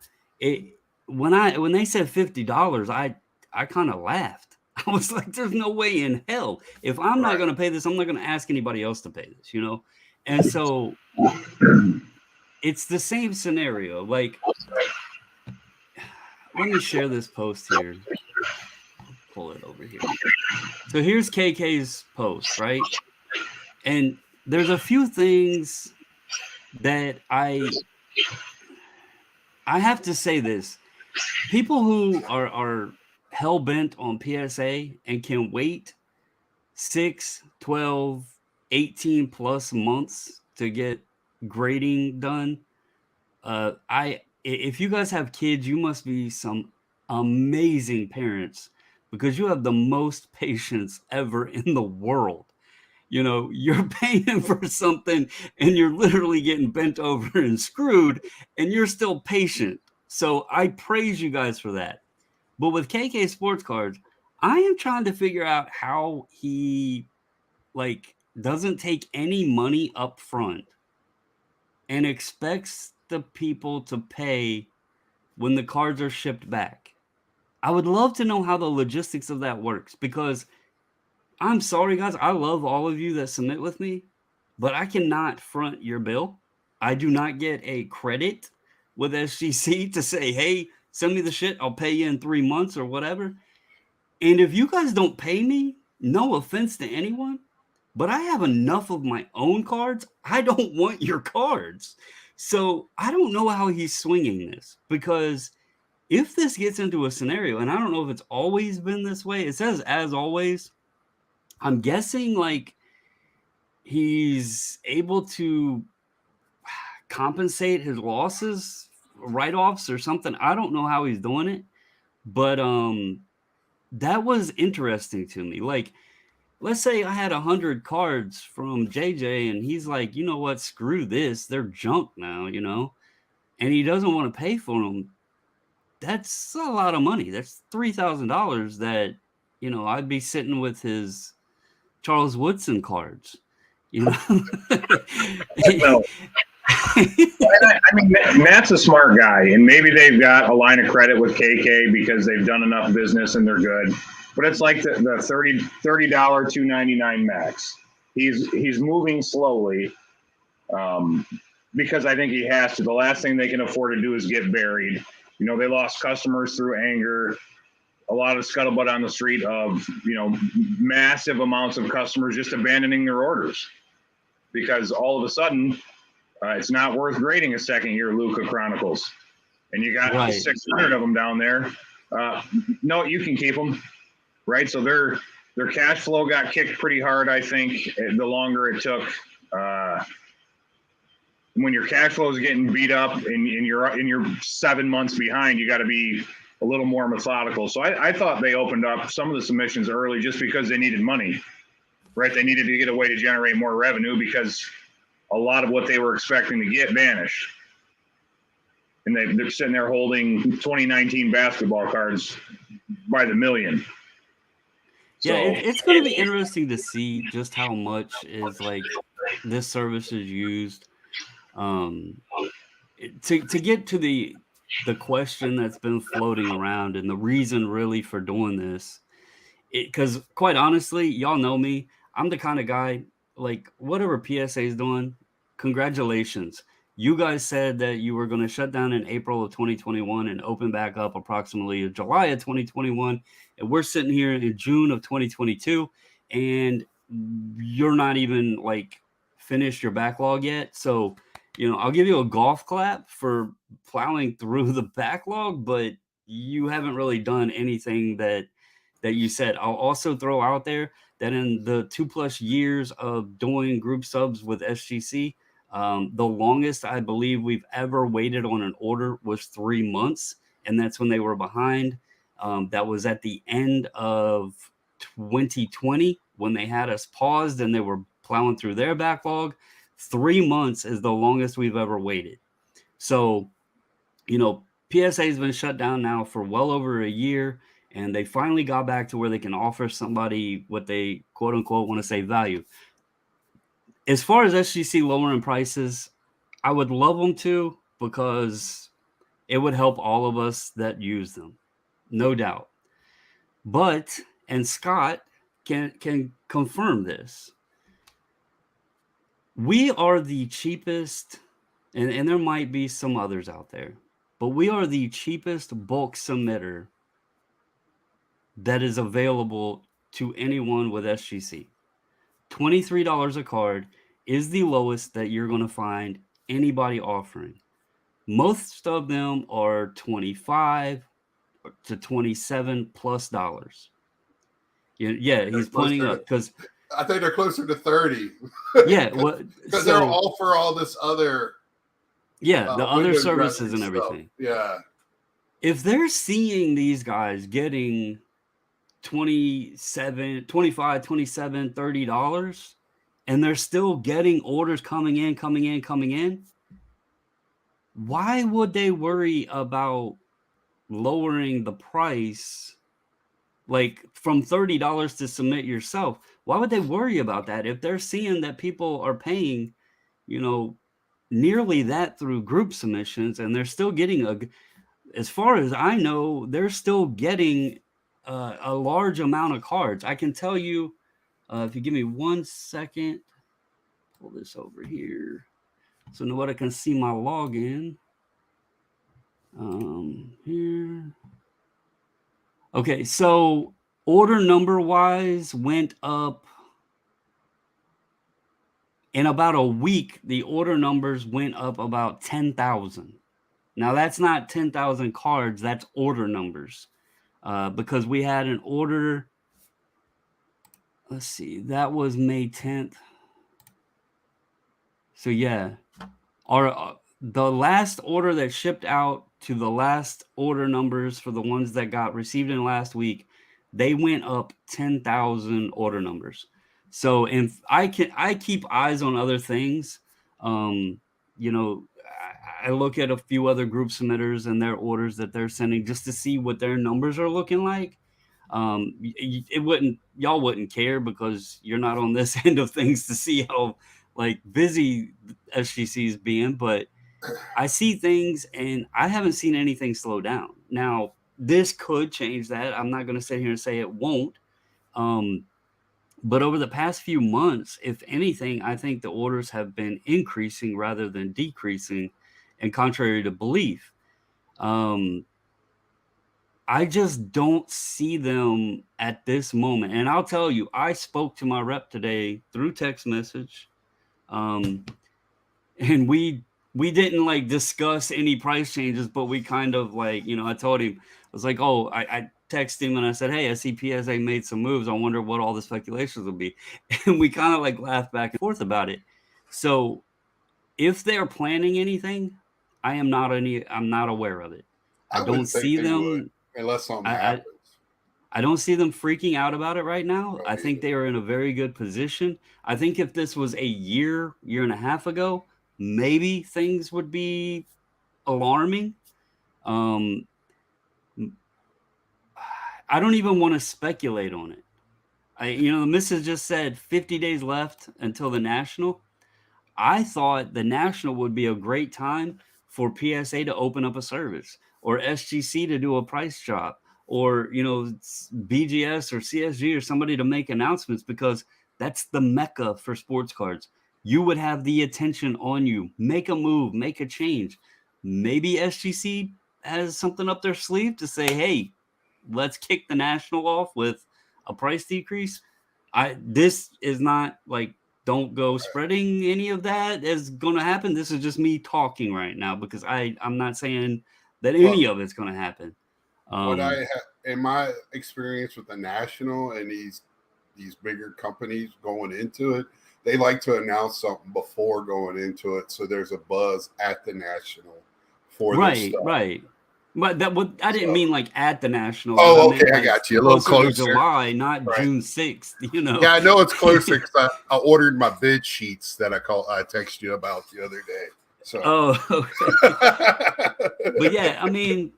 S1: they said $50, I kind of laughed. I was like, there's no way in hell. If I'm not going to pay this, I'm not going to ask anybody else to pay this, And so it's the same scenario. Like, let me share this post here. Pull it over here. So here's KK's post, right? And there's a few things that I have to say this. People who are hell-bent on PSA and can wait 6, 12, 18 plus months to get grading done. If you guys have kids, you must be some amazing parents, because you have the most patience ever in the world. You're paying for something and you're literally getting bent over and screwed, and you're still patient. So I praise you guys for that. But with KK Sports Cards, I am trying to figure out how he doesn't take any money up front and expects the people to pay when the cards are shipped back. I would love to know how the logistics of that works, because I'm sorry, guys. I love all of you that submit with me, but I cannot front your bill. I do not get a credit with SGC to say, hey, send me the shit. I'll pay you in 3 months or whatever. And if you guys don't pay me, no offense to anyone, but I have enough of my own cards. I don't want your cards. So I don't know how he's swinging this, because if this gets into a scenario, and I don't know if it's always been this way, it says as always. I'm guessing like he's able to compensate his losses, write-offs or something. I don't know how he's doing it, but that was interesting to me. Like, let's say I had 100 cards from JJ and he's like, you know what, screw this, they're junk now, and he doesn't want to pay for them. That's a lot of money. That's $3,000 that, I'd be sitting with his Charles Woodson cards,
S3: No. I mean, Matt's a smart guy, and maybe they've got a line of credit with KK because they've done enough business and they're good. But it's like the $30 $2.99 max. He's moving slowly because I think he has to. The last thing they can afford to do is get buried. They lost customers through anger. A lot of scuttlebutt on the street of massive amounts of customers just abandoning their orders because all of a sudden. It's not worth grading a second-year Luca Chronicles, and you got
S1: Right.
S3: 600 of them down there. No, you can keep them, right? So their cash flow got kicked pretty hard. I think the longer it took. When your cash flow is getting beat up and you're 7 months behind, you got to be a little more methodical. So I thought they opened up some of the submissions early just because they needed money, right? They needed to get a way to generate more revenue because a lot of what they were expecting to get vanished. And they're sitting there holding 2019 basketball cards by the million.
S1: Yeah, it's going to be interesting to see just how much is like this service is used. To get to the question that's been floating around and the reason really for doing this, because quite honestly, y'all know me, I'm the kind of guy, like whatever PSA is doing, congratulations. You guys said that you were going to shut down in April of 2021 and open back up approximately in July of 2021. And we're sitting here in June of 2022 and you're not even like finished your backlog yet. So, I'll give you a golf clap for plowing through the backlog, but you haven't really done anything that you said. I'll also throw out there that in the 2+ years of doing group subs with SGC, the longest I believe we've ever waited on an order was 3 months, and that's when they were behind. That was at the end of 2020 when they had us paused and they were plowing through their backlog. 3 months is the longest we've ever waited. So, PSA has been shut down now for well over a year. And they finally got back to where they can offer somebody what they quote unquote want to say value. As far as SGC lowering prices, I would love them to because it would help all of us that use them, no doubt. But, and Scott can confirm this, we are the cheapest, and there might be some others out there, but we are the cheapest bulk submitter that is available to anyone with SGC. $23 a card is the lowest that you're going to find anybody offering. Most of them are $25 to $27+ Yeah, he's pointing up because
S2: I think they're closer to 30.
S1: Yeah, well,
S2: because they're all for all this other.
S1: Yeah, the other
S2: Windows
S1: services and
S2: stuff.
S1: everything.
S2: Yeah.
S1: If they're seeing these guys getting $27, $30, and they're still getting orders coming in, why would they worry about lowering the price like from $30 to submit yourself? Why would they worry about that if they're seeing that people are paying, nearly that through group submissions, and they're still getting as far as I know, they're still getting a large amount of cards. I can tell you, if you give me 1 second, pull this over here so nobody can see my login. Here. Okay, so order number wise went up in about a week. The order numbers went up about 10,000. Now that's not 10,000 cards. That's order numbers. Because we had an order. Let's see. That was May 10th. So yeah, the last order that shipped out to the last order numbers for the ones that got received in last week, they went up 10,000 order numbers. So if I keep eyes on other things. You know, I look at a few other group submitters and their orders that they're sending just to see what their numbers are looking like. Y'all wouldn't care because you're not on this end of things to see how like busy SGC is being, but I see things and I haven't seen anything slow down. Now, this could change that. I'm not going to sit here and say it won't. But over the past few months, if anything, I think the orders have been increasing rather than decreasing, and contrary to belief. I just don't see them at this moment. And I'll tell you, I spoke to my rep today through text message. And we didn't like discuss any price changes, but we kind of like, you know, I told him, I was like, oh, I texted him and I said, hey, I see PSA made some moves. I wonder what all the speculations will be. And we kind of like laughed back and forth about it. So if they're planning anything, I'm not aware of it. I don't see them
S2: unless something happens.
S1: I don't see them freaking out about it right now. I think they are in a very good position. I think if this was a year and a half ago, maybe things would be alarming. I don't even want to speculate on it. The missus just said 50 days left until the National. I thought the National would be a great time for PSA to open up a service or SGC to do a price drop or, BGS or CSG or somebody to make announcements because that's the mecca for sports cards. You would have the attention on you. Make a move, make a change. Maybe SGC has something up their sleeve to say, hey, let's kick the National off with a price decrease. This is not like, don't go spreading any of that is going to happen. This is just me talking right now because I'm not saying that any of it's going to happen.
S2: What I have in my experience with the National and these bigger companies going into it, they like to announce something before going into it, so there's a buzz at the National for this stuff.
S1: Right. But I didn't mean like at the National.
S2: Oh, okay, I got you. A little closer.
S1: July, not June 6th.
S2: Yeah, I know it's closer because I ordered my bid sheets that I texted you about the other day. So.
S1: Oh, okay. But yeah, I mean,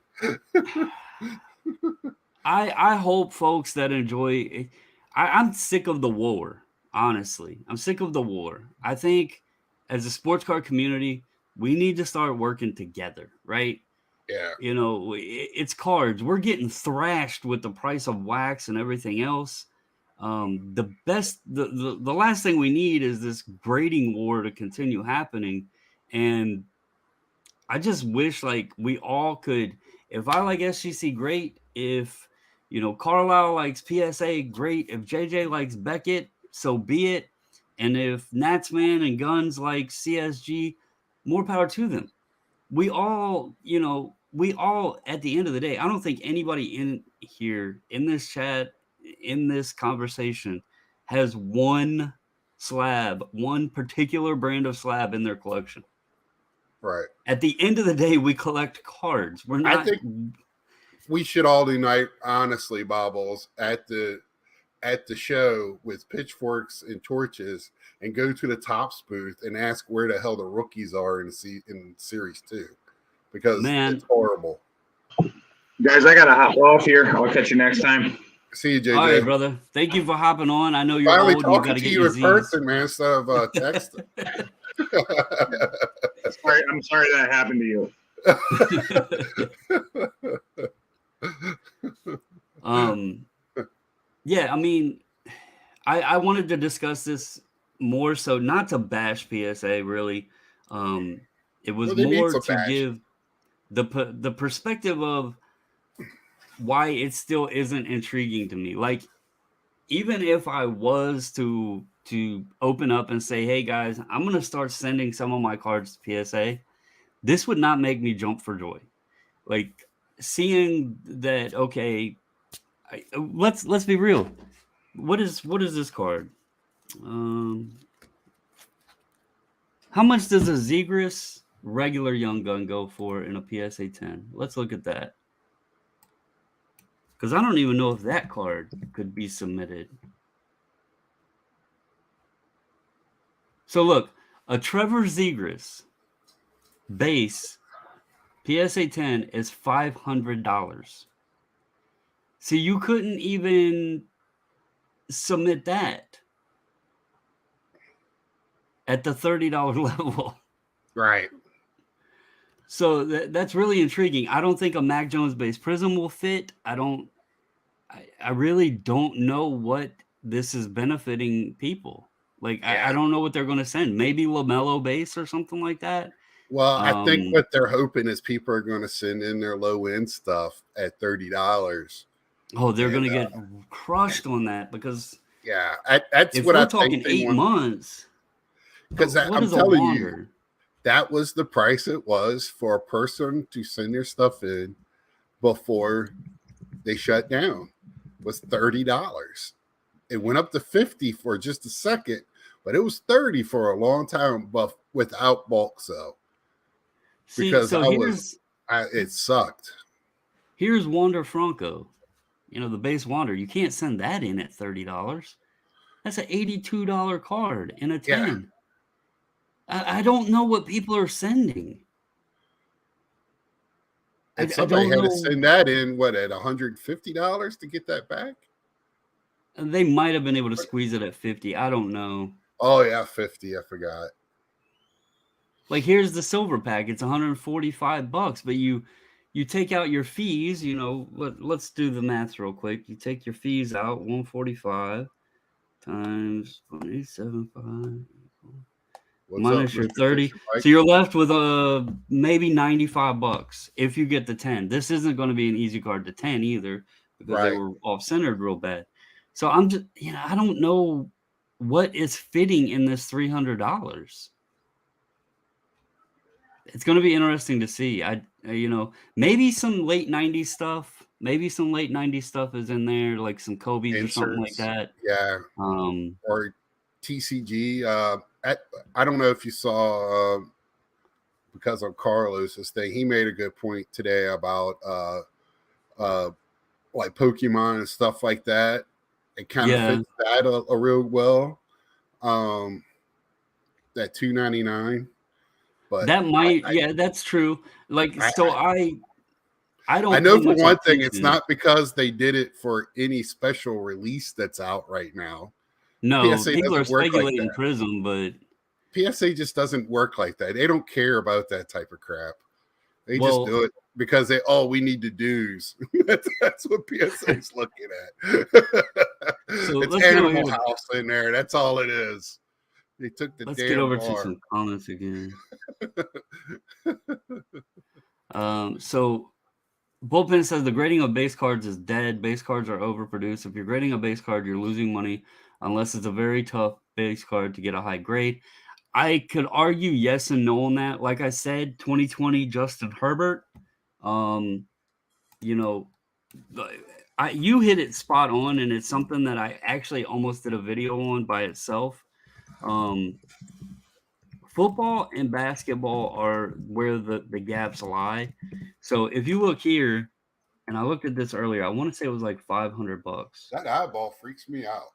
S1: I hope folks that enjoy it. I'm sick of the war. Honestly, I'm sick of the war. I think as a sports card community, we need to start working together, right?
S2: Yeah.
S1: It's cards. We're getting thrashed with the price of wax and everything else. The last thing we need is this grading war to continue happening. And I just wish like we all could, if I like SGC, great. If, Carlisle likes PSA, great. If JJ likes Beckett, so be it. And if Natsman and Guns like CSG, more power to them. We all at the end of the day, I don't think anybody in here, in this chat, in this conversation has one particular brand of slab in their collection.
S2: Right.
S1: At the end of the day, we collect cards. We're not.
S2: I think we should all unite, honestly, Bobbles, at the show with pitchforks and torches and go to the Topps booth and ask where the hell the rookies are in Series 2 because it's horrible.
S3: Guys, I gotta hop off here. I'll catch you next time.
S2: See you, JJ.
S1: All right, brother. Thank you for hopping on. I know you're
S2: finally
S1: old.
S2: talking
S1: You gotta
S2: to
S1: get
S2: you
S1: your
S2: in person, man, instead of texting.
S3: I'm sorry that happened to you.
S1: Yeah, I mean, I wanted to discuss this more so not to bash PSA really. It was more to give the perspective of why it still isn't intriguing to me. Like, even if I was to open up and say, hey guys, I'm gonna start sending some of my cards to PSA, this would not make me jump for joy. Like, seeing that, okay, let's be real. What is this card? How much does a Zegras regular Young Gun go for in a PSA 10? Let's look at that. Because I don't even know if that card could be submitted. So look, a Trevor Zegras base PSA 10 is $500. See, you couldn't even submit that at the $30 level.
S2: Right.
S1: So that's really intriguing. I don't think a Mac Jones based Prism will fit. I really don't know what this is benefiting people. Like, I don't know what they're going to send. Maybe LaMelo base or something like that.
S2: Well, I think what they're hoping is people are going to send in their low end stuff at $30.
S1: Oh, they're going to get crushed on that because
S2: that's
S1: if
S2: what
S1: we're
S2: I
S1: talking
S2: think
S1: 8 months.
S2: Because I'm telling you, that was the price it was for a person to send their stuff in before they shut down, was $30. It went up to $50 for just a second, but it was $30 for a long time, but without bulk sale. Because it sucked.
S1: Here's Wander Franco, the base Wander. You can't send that in at $30. That's an $82 card in a 10. Yeah. I don't know what people are sending.
S2: And somebody had to send that in, at $150 to get that back?
S1: They might have been able to squeeze it at 50. I don't know.
S2: Oh, yeah, 50. I forgot.
S1: Like, here's the silver pack. It's $145, but you take out your fees. Let's do the math real quick. You take your fees out, 145 times 0.875 minus your 30. So you're left with maybe $95 if you get the 10. This isn't going to be an easy card to 10 either, because they were off-centered real bad. So I'm just, I don't know what is fitting in this $300. It's going to be interesting to see. Maybe some late 90s stuff. Maybe some late 90s stuff is in there, like some Kobe's or something like that.
S2: Yeah. Or TCG. I don't know if you saw, because of Carlos's thing, he made a good point today about like Pokemon and stuff like that. It kind of fits that a real well. That $2.99. But
S1: that might, that's true. Like, I don't.
S2: I know for one thing, it's not because they did it for any special release that's out right now.
S1: No, PSA people are speculating like Prism, but
S2: PSA just doesn't work like that. They don't care about that type of crap. They just do it because we need the dues. That's what PSA's looking at. So it's Animal House in there. That's all it is. They took the
S1: Let's get over to some comments again. So Bullpen says the grading of base cards is dead. Base cards are overproduced. If you're grading a base card, you're losing money unless it's a very tough base card to get a high grade. I could argue yes and no on that. Like I said, 2020 Justin Herbert. You hit it spot on, and it's something that I actually almost did a video on by itself. Football and basketball are where the gaps lie. So if you look here, and I looked at this earlier, I want to say it was like $500.
S2: That eyeball freaks me out.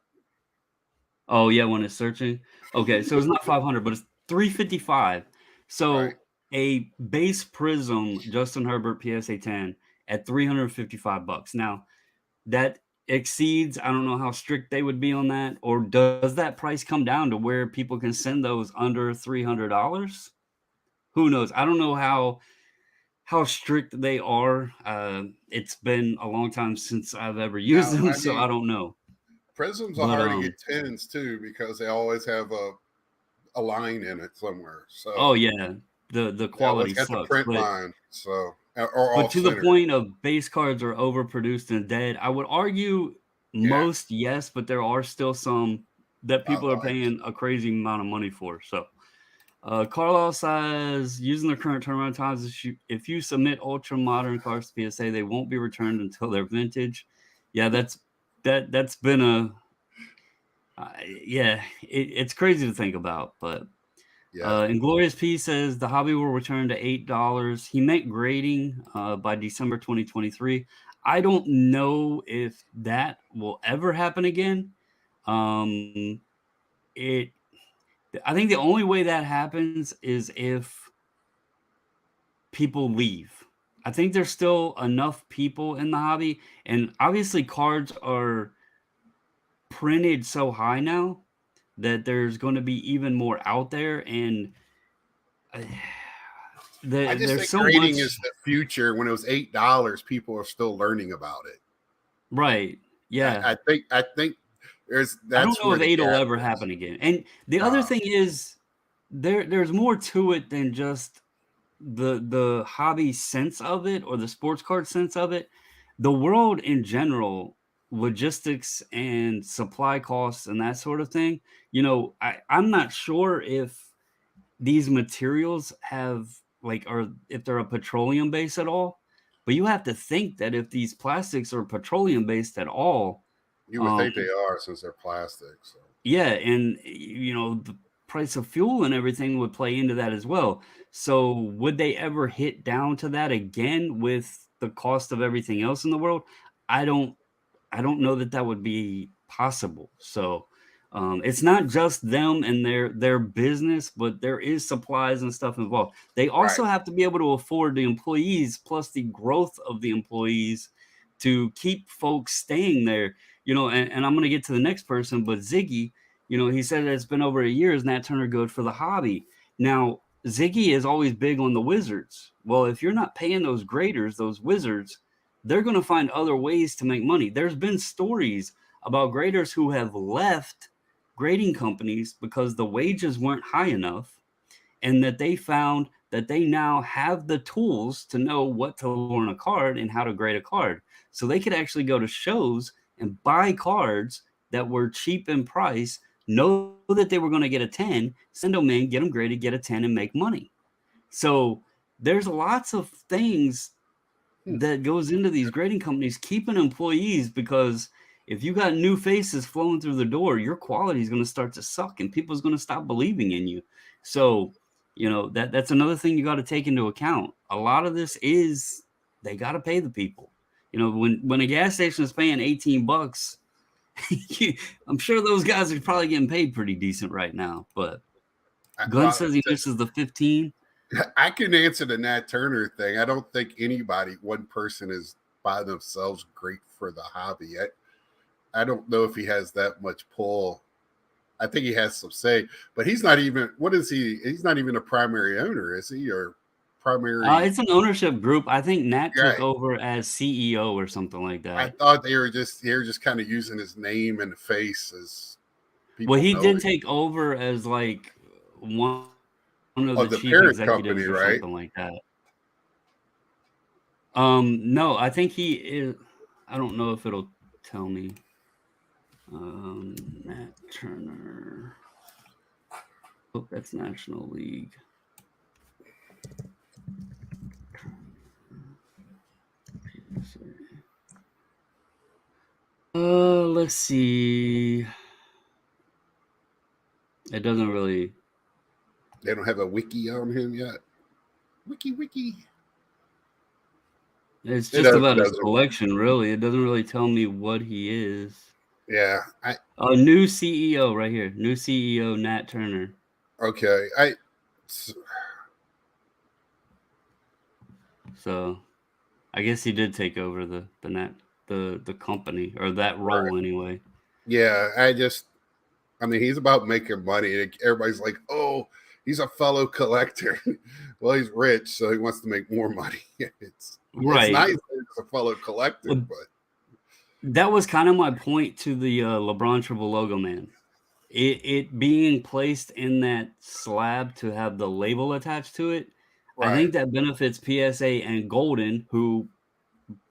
S1: Oh yeah, when it's searching. Okay, so it's not 500, but it's 355. So a base Prism Justin Herbert PSA 10 at $355. Now that exceeds, I don't know how strict they would be on that, or does that price come down to where people can send those under $300? Who knows? I don't know how strict they are. It's been a long time since I've ever used them, so I don't know.
S2: Prisms are hard to get 10s too, because they always have a line in it somewhere. So
S1: the quality
S2: sucks. The print line. So or
S1: But
S2: off
S1: to the
S2: center.
S1: point of base cards are overproduced and dead, I would argue most yes, but there are still some that people are
S2: Outliers.
S1: paying a crazy amount of money for. So Carlisle says using their current turnaround times, if you submit ultra modern cars to PSA, they won't be returned until they're vintage. Yeah, that's been a it's crazy to think about, but
S2: Yeah.
S1: Inglorious P says the hobby will return to $8. He meant grading by December 2023. I don't know if that will ever happen again. It I think the only way that happens is if people leave. I think there's still enough people in the hobby, and obviously cards are printed so high now that there's going to be even more out there, and uh,
S2: I just
S1: there's
S2: think
S1: so
S2: grading
S1: much.
S2: is the future. When it was $8, people are still learning about it.
S1: Right. Yeah.
S2: I think
S1: I don't
S2: that's
S1: know
S2: where
S1: if
S2: the
S1: 8 will
S2: gap
S1: ever
S2: is.
S1: happen again. And the other thing is there's more to it than just the hobby sense of it or the sports card sense of it. The world in general, logistics and supply costs and that sort of thing. I'm not sure if these materials have or if they're a petroleum base at all. But you have to think that if these plastics are petroleum based at all,
S2: You would
S1: um,
S2: think they are since they're plastic. So
S1: yeah, and the price of fuel and everything would play into that as well. So would they ever hit down to that again with the cost of everything else in the world? I don't I don't know that that would be possible. So it's not just them and their business, but there is supplies and stuff involved. They
S2: right.
S1: also have to be able to afford the employees plus the growth of the employees to keep folks staying there. And I'm going to get to the next person, but Ziggy, he said that it's been over a year. Is Nat Turner good for the hobby? Now, Ziggy is always big on the Wizards. Well, if you're not paying those graders, those Wizards, they're going to find other ways to make money. There's been stories about graders who have left grading companies because the wages weren't high enough, and that they found that they now have the tools to know what to learn a card and how to grade a card. So they could actually go to shows and buy cards that were cheap in price, know that they were going to get a 10, send them in, get them graded, get a 10, and make money. So there's lots of things that goes into these grading companies keeping employees, because if you got new faces flowing through the door, your quality is going to start to suck and people's going to stop believing in you. So, that's another thing you got to take into account. A lot of this is they got to pay the people. When a gas station is paying $18, I'm sure those guys are probably getting paid pretty decent right now. But Glenn says he misses the 15.
S2: I can answer the Nat Turner thing. I don't think one person is by themselves great for the hobby. I don't know if he has that much pull. I think he has some say, but he's not even. What is he? He's not even a primary owner, is he? Or primary?
S1: It's an ownership group. I think Nat took over as CEO or something like that.
S2: I thought they were just kind of using his name and face as people.
S1: Well, he did take over as like one of the chief
S2: parent
S1: executives
S2: company,
S1: or
S2: right?
S1: something like that. No, I think he is. I don't know if it'll tell me. Nat Turner. Oh, that's National League. Let's see. It doesn't really.
S2: They don't have a wiki on him yet. Wiki.
S1: It's just about his collection, really. It doesn't really tell me what he is.
S2: Yeah.
S1: New CEO right here. New CEO, Nat Turner.
S2: Okay.
S1: So I guess he did take over the company, or that role anyway.
S2: Yeah, I mean, he's about making money. Everybody's like, oh, he's a fellow collector. Well, he's rich, so he wants to make more money. It's nice he's a fellow collector, but
S1: that was kind of my point to the LeBron Triple logo, man. It being placed in that slab to have the label attached to it, I think that benefits PSA and Golden, who,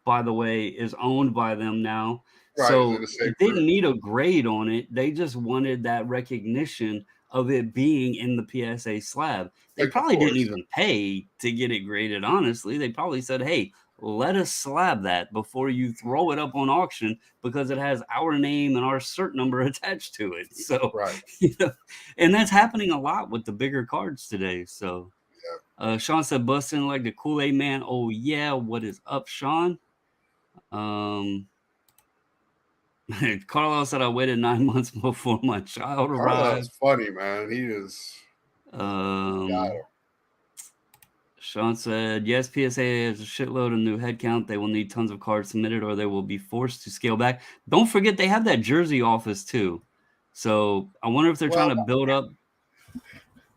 S1: by the way, is owned by them now.
S2: Right,
S1: So
S2: the same
S1: it didn't
S2: group.
S1: need a grade on it. They just wanted that recognition of it being in the PSA slab. They
S2: Like, of
S1: probably didn't
S2: course.
S1: even pay to get it graded, honestly. They probably said, hey, let us slab that before you throw it up on auction because it has our name and our cert number attached to it. So,
S2: Right.
S1: you know, and that's happening a lot with the bigger cards today. So, Sean said, busting like the Kool-Aid man. Oh, yeah. What is up, Sean? Carlos said I waited 9 months before my child
S2: Carlos
S1: arrived.
S2: funny, man. He is.
S1: Sean said, yes, PSA has a shitload of new headcount. They will need tons of cards submitted or they will be forced to scale back. Don't forget they have that Jersey office too. So I wonder if they're trying to build up.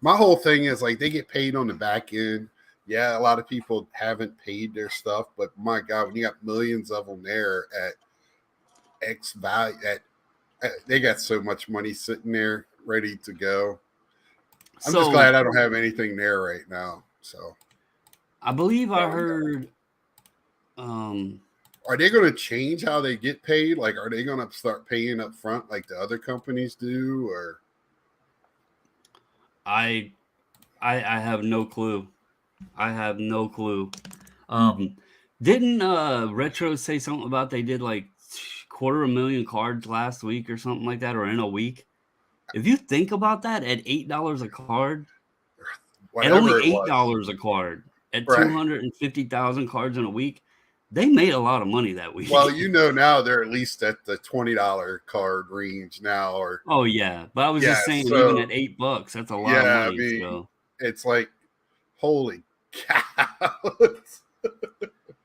S2: My whole thing is like they get paid on the back end. Yeah, a lot of people haven't paid their stuff, but my God, when you got millions of them there at X value, they got so much money sitting there ready to go. I'm just glad I don't have anything there right now. So
S1: I believe I heard.
S2: Are they going to change how they get paid? Like, are they going to start paying up front like the other companies do? Or
S1: I have no clue. I have no clue. Didn't Retro say something about they did like 250,000 cards last week or something like that, or in a week? If you think about that, at $8 a card, at only $8 a card, at 250,000 cards in a week, they made a lot of money that week.
S2: Well, you know, now they're at least at the $20 card range now. Or
S1: oh yeah, but I was just saying, even at $8, that's a lot of money.
S2: I mean,
S1: so
S2: it's like, holy cow.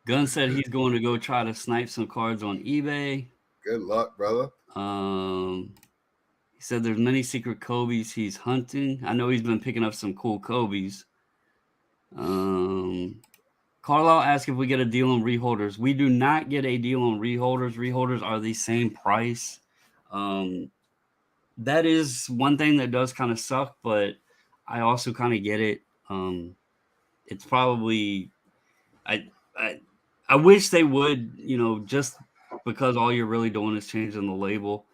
S1: Gunn said he's going to go try to snipe some cards on eBay.
S2: Good luck, brother.
S1: He said there's many secret Kobe's he's hunting. I know he's been picking up some cool Kobe's. Carlisle asked if we get a deal on reholders. We do not get a deal on reholders. Reholders are the same price. That is one thing that does kind of suck, but I also kind of get it. It's probably I wish they would, you know, just because all you're really doing is changing the label.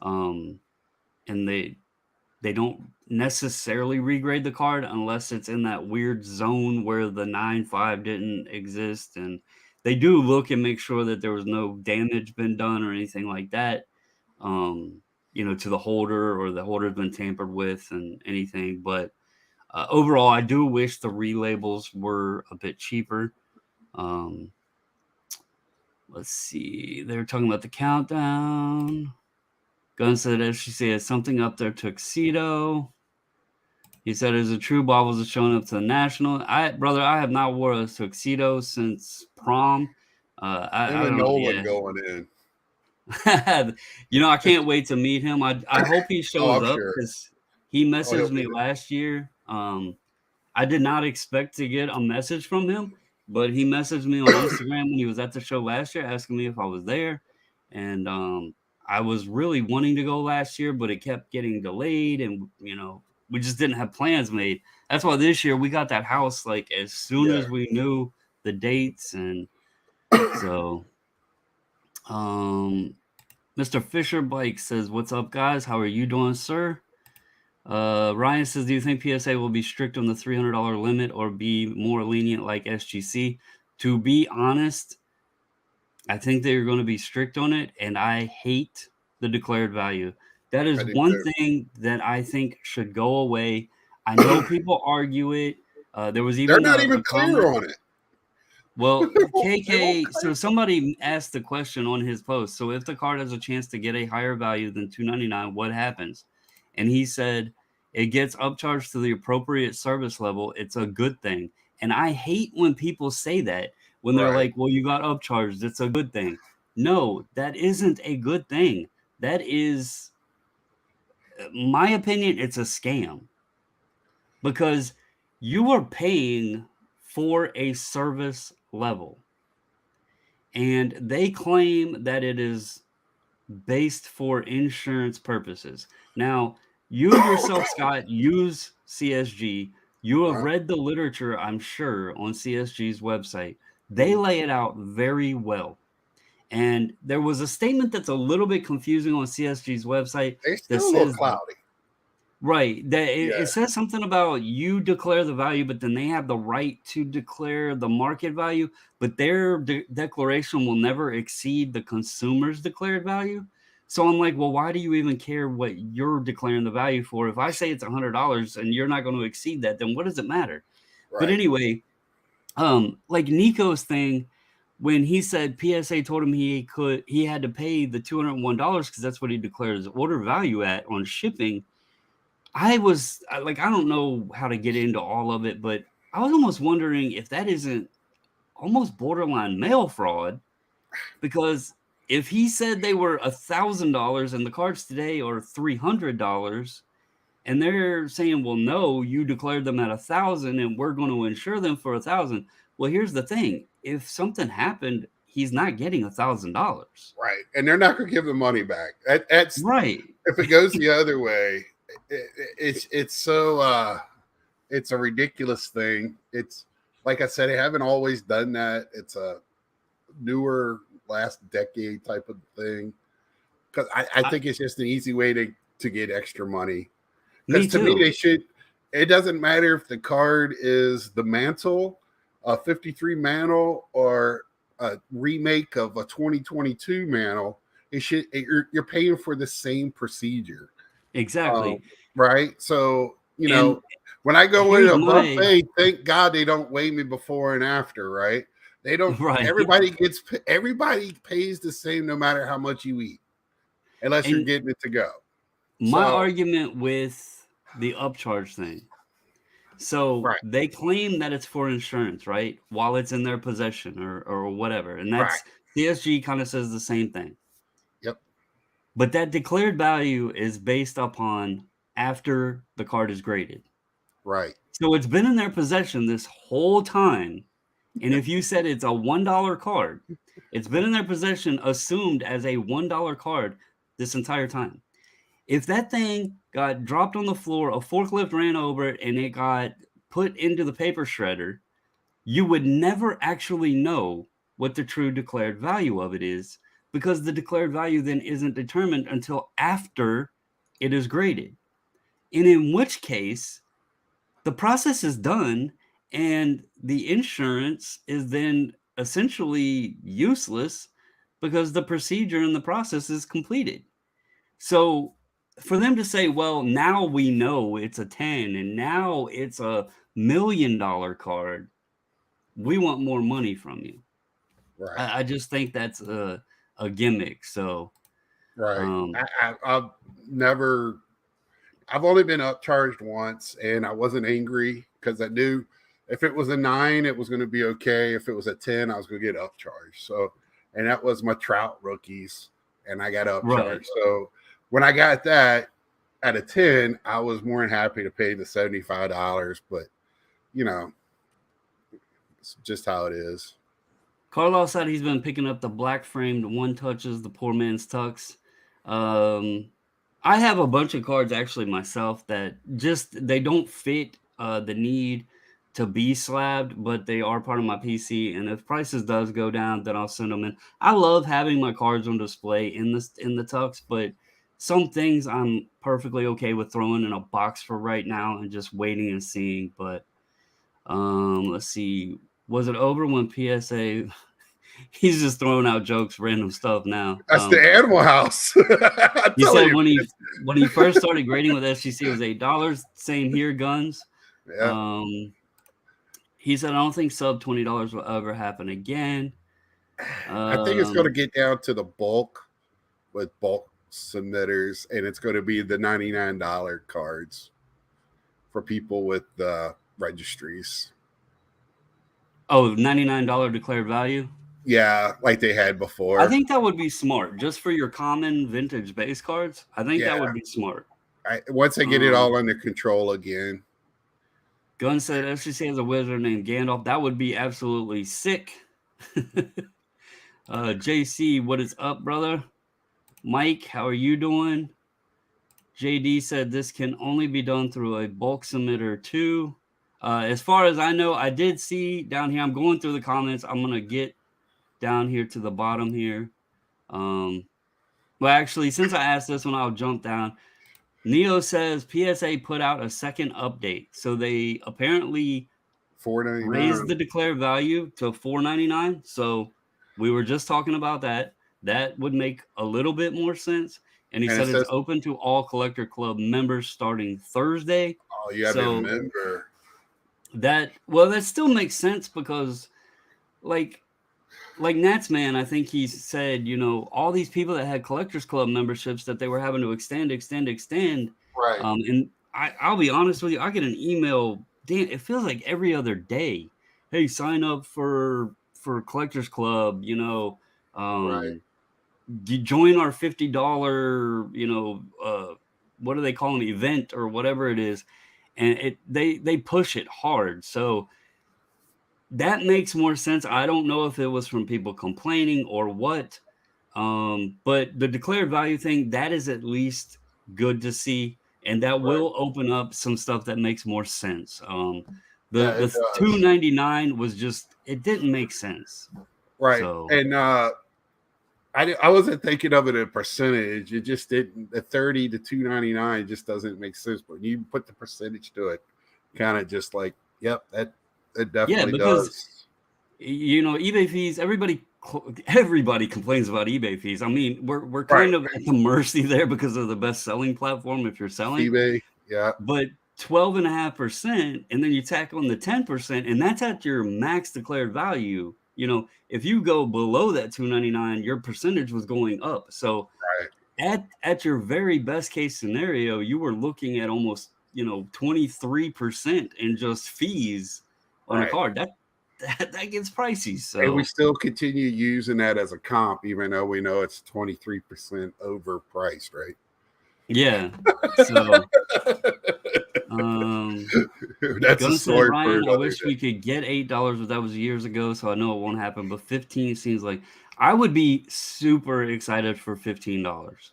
S1: And they don't necessarily regrade the card unless it's in that weird zone where the 9.5 didn't exist. And they do look and make sure that there was no damage been done or anything like that, you know, to the holder, or the holder's been tampered with and anything. But overall, I do wish the relabels were a bit cheaper. Let's see. They were talking about the countdown. Gunn said, as she said, something up there, tuxedo. He said, is it true Bobbles is showing up to the National? Brother, I have not worn a tuxedo since prom. I don't know.
S2: Nolan going in.
S1: You know, I can't wait to meet him. I hope he shows up because he messaged me last year. I did not expect to get a message from him, but he messaged me on Instagram when he was at the show last year, asking me if I was there. And I was really wanting to go last year, but it kept getting delayed, and you know, we just didn't have plans made. That's why this year we got that house like as soon as we knew the dates. And so Mr. Fisher Bike says, what's up, guys? How are you doing, sir? Ryan says, do you think PSA will be strict on the $300 limit or be more lenient like SGC? To be honest, I think they're going to be strict on it, and I hate the declared value. That is one thing that I think should go away. I know people argue it. There was even
S2: they're not even clear on it.
S1: Well, KK, so somebody asked the question on his post. So if the card has a chance to get a higher value than $299, what happens? And he said it gets upcharged to the appropriate service level. It's a good thing. And I hate when people say that. When they're like, well, you got upcharged, it's a good thing. No, that isn't a good thing. That is, my opinion, it's a scam. Because you are paying for a service level. And they claim that it is based for insurance purposes. Now, you yourself, Scott, use CSG. You have
S2: Uh-huh.
S1: read the literature, I'm sure, on CSG's website. They lay it out very well. And there was a statement that's a little bit confusing on CSG's website
S2: They're
S1: that
S2: still a little
S1: says,
S2: cloudy.
S1: right, that it,
S2: Yeah.
S1: it says something about you declare the value, but then they have the right to declare the market value, but their declaration will never exceed the consumer's declared value. So I'm like, well, why do you even care what you're declaring the value for? If I say it's $100 and you're not going to exceed that, then what does it matter? But
S2: Right.
S1: anyway, like Nico's thing, when he said PSA told him he had to pay the $201 because that's what he declared his order value at on shipping. I don't know how to get into all of it, but I was almost wondering if that isn't almost borderline mail fraud, because if he said they were $1,000 and the cards today are $300, and they're saying, well, no, you declared them at 1,000 and we're going to insure them for 1,000. Well, here's the thing. If something happened, he's not getting $1,000.
S2: Right. And they're not going to give the money back. That's
S1: Right.
S2: if it goes the other way, it's so it's a ridiculous thing. It's like I said, I haven't always done that. It's a newer last decade type of thing. Because I think it's just an easy way to get extra money.
S1: Me
S2: Because to me,
S1: too.
S2: they should. It doesn't matter if the card is the Mantle, a 53 Mantle, or a remake of a 2022 Mantle. It should. You're paying for the same procedure,
S1: Exactly.
S2: right? So you
S1: And
S2: know, when I go in
S1: here's
S2: a
S1: my
S2: buffet, thank God they don't weigh me before and after, right? They don't.
S1: right.
S2: Everybody pays the same no matter how much you eat, unless you're
S1: And
S2: getting it to go.
S1: my
S2: So
S1: argument with the upcharge thing. So
S2: right,
S1: they claim that it's for insurance, right? While it's in their possession or whatever. And
S2: right,
S1: that's CSG kind of says the same thing.
S2: yep,
S1: But that declared value is based upon after the card is graded.
S2: right.
S1: So it's been in their possession this whole time. And if you said it's a $1 card, it's been in their possession assumed as a $1 card this entire time. If that thing got dropped on the floor, a forklift ran over it, and it got put into the paper shredder, you would never actually know what the true declared value of it is, because the declared value then isn't determined until after it is graded. And in which case, the process is done and the insurance is then essentially useless because the procedure and the process is completed. So for them to say, well, now we know it's a 10 and now it's $1 million card, we want more money from you.
S2: Right,
S1: I just think that's a gimmick. So
S2: right. I've never. I've only been upcharged once, and I wasn't angry because I knew if it was a 9, it was going to be okay. If it was a 10, I was going to get upcharged. So, and that was my Trout rookies, and I got upcharged.
S1: right.
S2: So when I got that at a 10, I was more than happy to pay the $75. But you know, it's just how it is.
S1: Carlos said he's been picking up the black framed one touches, the poor man's tux. I have a bunch of cards actually myself that just they don't fit the need to be slabbed, but they are part of my PC. And if prices does go down, then I'll send them in. I love having my cards on display in the tux, but some things I'm perfectly okay with throwing in a box for right now and just waiting and seeing. But let's see. Was it over when PSA? He's just throwing out jokes, random stuff now.
S2: That's the Animal House.
S1: He said when he first started grading with SGC, it was $8. Saying here guns.
S2: Yeah.
S1: He said I don't think sub $20 will ever happen again.
S2: I think it's going to get down to the bulk with bulk submitters, and it's going to be the $99 cards for people with registries.
S1: Oh, $99 declared value?
S2: Yeah, like they had before.
S1: I think that would be smart, just for your common vintage base cards. I think that would be smart.
S2: Once they get it all under control again.
S1: Gunn said FCC has a wizard named Gandalf. That would be absolutely sick. JC, what is up, brother? Mike, how are you doing? JD said this can only be done through a bulk submitter too. As far as I know, I did see down here. I'm going through the comments. I'm gonna get down here to the bottom here. Well, actually, since I asked this one, I'll jump down. Neo says PSA put out a second update, so they apparently raised the
S2: $4.99.
S1: declared value to $4.99. So we were just talking about that. That would make a little bit more sense. And he
S2: And
S1: said
S2: it
S1: it's
S2: says,
S1: open to all Collector Club members starting Thursday.
S2: "Oh, you have to
S1: So
S2: remember."
S1: that still makes sense because like Nats man, I think he said, all these people that had Collectors Club memberships that they were having to extend.
S2: Right.
S1: And I'll be honest with you, I get an email, damn, it feels like every other day. Hey, sign up for Collectors Club,
S2: Right.
S1: you join our $50, what do they call them, event or whatever it is. And they push it hard. So that makes more sense. I don't know if it was from people complaining or what. But the declared value thing, that is at least good to see. And that
S2: Right.
S1: will open up some stuff that makes more sense.
S2: Yeah,
S1: The
S2: it does.
S1: $2.99 was just, it didn't make sense.
S2: Right.
S1: So
S2: And I wasn't thinking of it in percentage. It just didn't. The 30 to 299 just doesn't make sense. But when you put the percentage to it, kind of just like, yep, that definitely
S1: because
S2: does.
S1: eBay fees, everybody complains about eBay fees. I mean, we're
S2: Right.
S1: kind of at the mercy there because of the best selling platform if you're selling.
S2: eBay, yeah,
S1: But 12.5%, and then you tack on the 10%, and that's at your max declared value. If you go below that $2.99, your percentage was going up. So
S2: right.
S1: at your very best case scenario, you were looking at almost 23% in just fees on a
S2: Right.
S1: card. That gets pricey.
S2: And we
S1: So
S2: still continue using that as a comp, even though we know it's 23% overpriced, right?
S1: yeah. So
S2: That's a
S1: Gun said,
S2: story for
S1: Ryan, I
S2: another
S1: wish
S2: day.
S1: we could get $8, but that was years ago, so I know it won't happen. But 15 seems like I would be super excited for $15.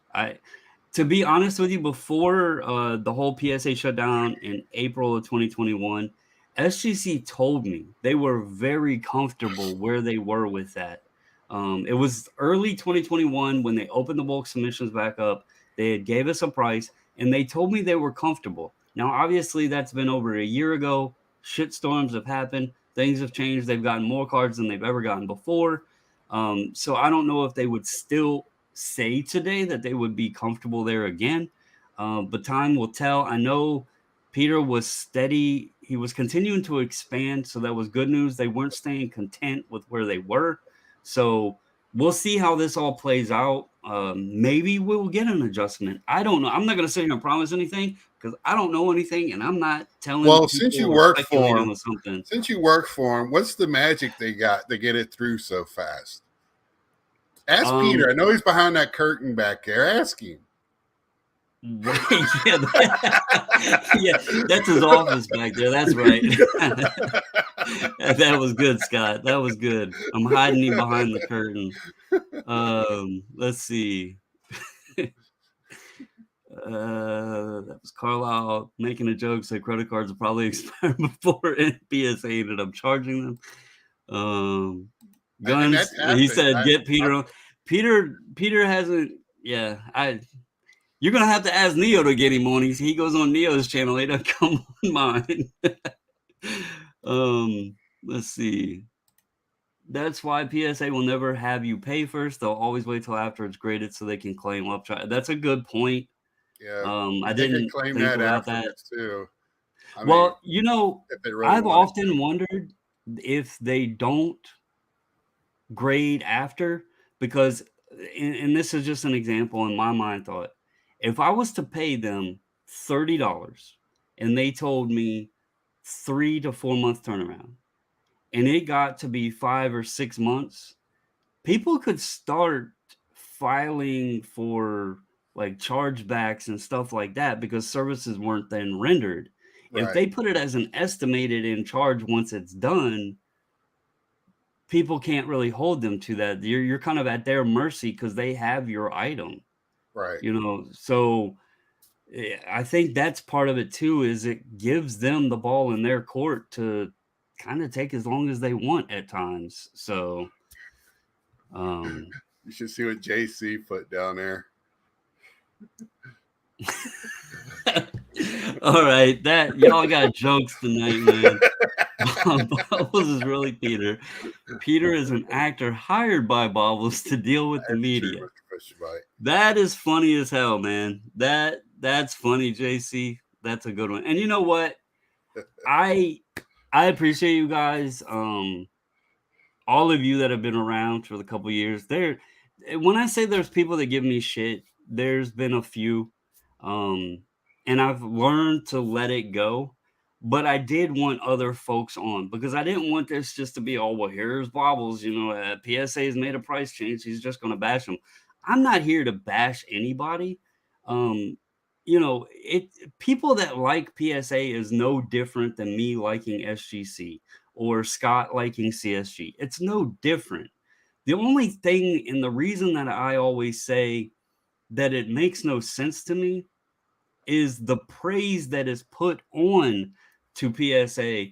S1: To be honest with you, before the whole PSA shutdown in April of 2021, SGC told me they were very comfortable where they were with that. It was early 2021 when they opened the bulk submissions back up. They had gave us a price, and they told me they were comfortable. Now, obviously, that's been over a year ago. Shitstorms have happened. Things have changed. They've gotten more cards than they've ever gotten before. So I don't know if they would still say today that they would be comfortable there again. But time will tell. I know Peter was steady. He was continuing to expand. So that was good news. They weren't staying content with where they were. So we'll see how this all plays out. Maybe we'll get an adjustment. I don't know. I'm not going to sit here and promise anything because I don't know anything, and I'm not telling
S2: Well,
S1: people or speculating on something.
S2: since you work for them, what's the magic they got to get it through so fast? Ask Peter. I know he's behind that curtain back there. Ask him.
S1: Right, yeah, that's his office back there. That's right. That was good, Scott. That was good. I'm hiding him behind the curtain. Let's see. That was Carlisle making a joke. Said credit cards will probably expire before PSA ended up charging them. Guns. He said, "Get Peter on." Peter hasn't. Yeah, You're gonna have to ask Neo to get him on. He goes on Neo's channel. He doesn't come on mine. Let's see. That's why PSA will never have you pay first. They'll always wait till after it's graded so they can claim upcharge. That's a good point.
S2: Yeah,
S1: I
S2: they
S1: didn't
S2: claim
S1: think
S2: that
S1: about that.
S2: afterwards too. I mean,
S1: Well,
S2: if they really
S1: I've
S2: wanted
S1: often wondered if they don't grade after, because, and this is just an example in my mind thought, if I was to pay them $30 and they told me 3 to 4 month turnaround and it got to be 5 or 6 months, people could start filing for like chargebacks and stuff like that because services weren't then rendered. If
S2: Right.
S1: they put it as an estimated in charge once it's done, people can't really hold them to that. You're kind of at their mercy because they have your item.
S2: Right.
S1: So I think that's part of it too, is it gives them the ball in their court to kind of take as long as they want at times. So, um,
S2: You should see what JC put down there.
S1: all right, that y'all got jokes tonight, man. Bobbles is really Peter. Peter is an actor hired by Bobbles to deal with the
S2: That's
S1: media.
S2: true, Mr. Fisherbite.
S1: That is funny as hell, man. That's funny, JC. That's a good one. And you know what? I appreciate you guys. All of you that have been around for the couple years. When I say there's people that give me shit, there's been a few. And I've learned to let it go. But I did want other folks on because I didn't want this just to be, oh, well, here's Bobbles. PSA has made a price change. He's just going to bash them. I'm not here to bash anybody. People that like PSA is no different than me liking SGC or Scott liking CSG. It's no different. The only thing and the reason that I always say that it makes no sense to me is the praise that is put on to PSA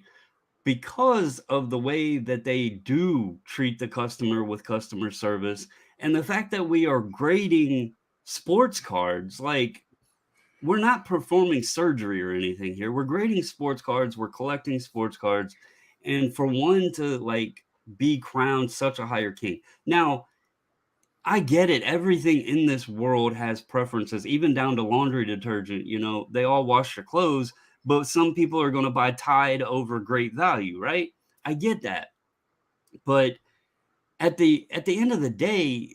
S1: because of the way that they do treat the customer with customer service and the fact that we are grading sports cards. Like, we're not performing surgery or anything here. We're grading sports cards. We're collecting sports cards. And for one to like be crowned such a higher king. Now, I get it. Everything in this world has preferences, even down to laundry detergent. They all wash their clothes, but some people are going to buy Tide over Great Value, right? I get that. But at the end of the day,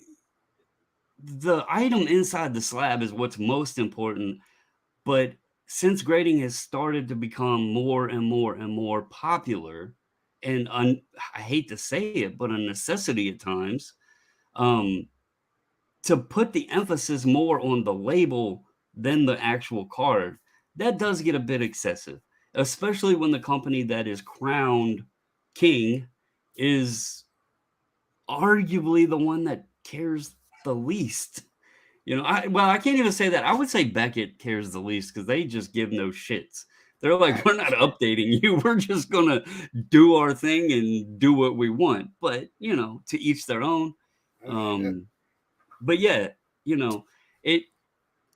S1: the item inside the slab is what's most important. But since grading has started to become more and more and more popular, and I hate to say it, but a necessity at times, to put the emphasis more on the label than the actual card, that does get a bit excessive, especially when the company that is crowned king is arguably the one that cares the least. I can't even say that. I would say Beckett cares the least because they just give no shits. They're like, we're not updating you. We're just going to do our thing and do what we want. But, to each their own. But yeah,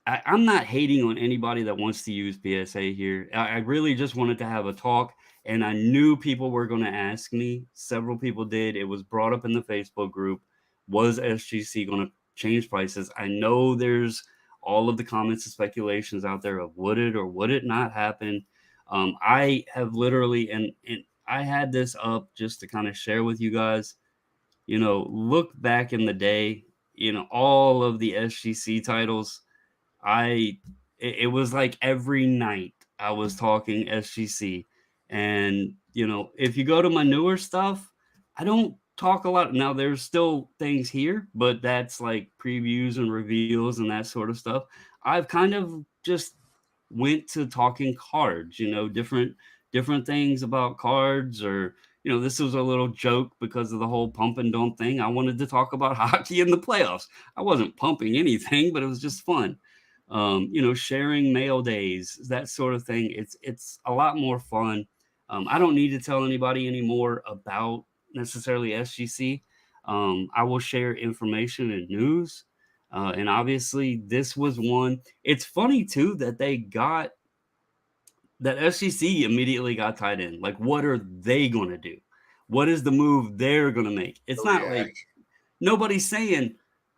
S1: I'm not hating on anybody that wants to use PSA here. I really just wanted to have a talk, and I knew people were going to ask me. Several people did. It was brought up in the Facebook group. Was SGC going to change prices? I know there's all of the comments and speculations out there of would it or would it not happen. I have literally, and I had this up just to kind of share with you guys, look back in the day, all of the SGC titles, it was like every night I was talking SGC. And, if you go to my newer stuff, I don't talk a lot. Now there's still things here, but that's like previews and reveals and that sort of stuff. I've kind of just went to talking cards, different things about cards, or this was a little joke because of the whole pump and dump thing. I wanted to talk about hockey in the playoffs. I wasn't pumping anything, but it was just fun. Sharing mail days, that sort of thing. It's a lot more fun. I don't need to tell anybody anymore about necessarily SGC. I will share information and news. And obviously this was one. It's funny too that that SGC immediately got tied in. Like, what are they going to do? What is the move they're going to make? It's not like nobody's saying,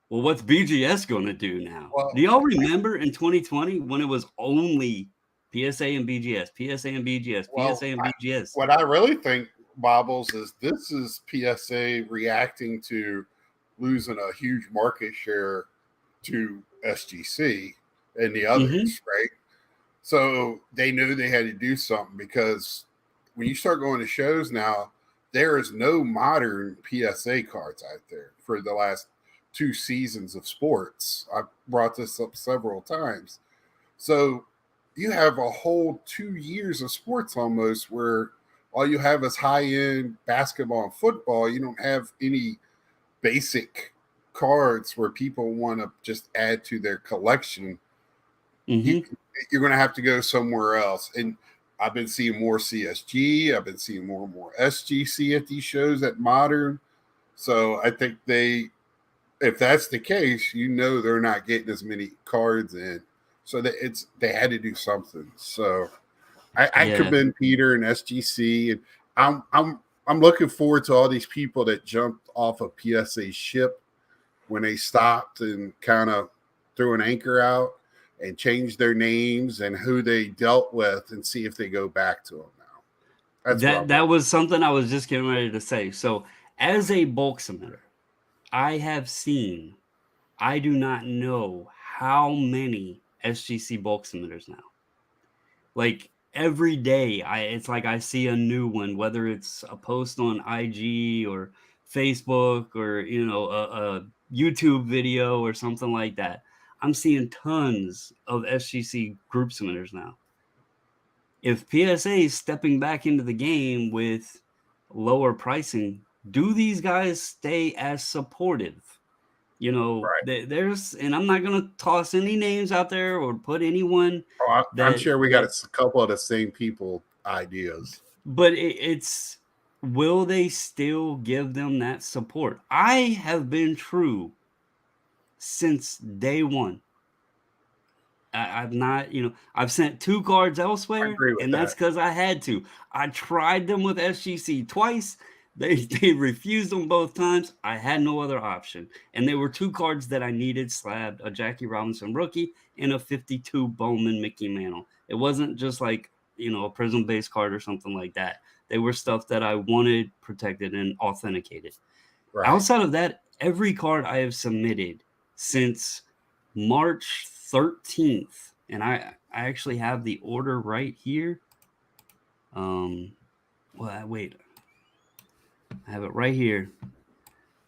S1: well, what's BGS going to do now?
S2: Well,
S1: do y'all remember in 2020 when it was only PSA and BGS, PSA and BGS, PSA and BGS?
S2: What I really think, Bobbles, is this is PSA reacting to losing a huge market share to SGC and the others, right? So they knew they had to do something, because when you start going to shows now, there is no modern PSA cards out there for the last 2 seasons of sports. I've brought this up several times. So you have a whole 2 years of sports almost where all you have is high-end basketball and football. You don't have any basic cards where people want to just add to their collection
S1: Hmm.
S2: You're going to have to go somewhere else. And I've been seeing more CSG. I've been seeing more and more SGC at these shows at Modern. So I think if that's the case, they're not getting as many cards in. So they had to do something. So I
S1: Yeah.
S2: commend Peter and SGC, and I'm looking forward to all these people that jumped off of PSA ship when they stopped and kind of threw an anchor out and changed their names and who they dealt with, and see if they go back to them now.
S1: That was something I was just getting ready to say. So as a bulk submitter, I do not know how many SGC bulk submitters now. Like every day, it's like I see a new one, whether it's a post on IG or Facebook or a YouTube video or something like that. I'm seeing tons of SGC group submitters now. If PSA is stepping back into the game with lower pricing, do these guys stay as supportive?
S2: Right.
S1: There's, and I'm not going to toss any names out there or put anyone
S2: I'm sure we got a couple of the same people ideas.
S1: But it's, will they still give them that support? I have been true since day one. I've not, I've sent 2 cards elsewhere, and that's because I had to. I tried them with SGC twice. They refused them both times. I had no other option. And they were 2 cards that I needed slabbed, a Jackie Robinson rookie and a 52 Bowman Mickey Mantle. It wasn't just like, a Prism-based card or something like that. They were stuff that I wanted protected and authenticated. Right. Outside of that, every card I have submitted since March 13th, and I actually have the order right here. Wait, I have it right here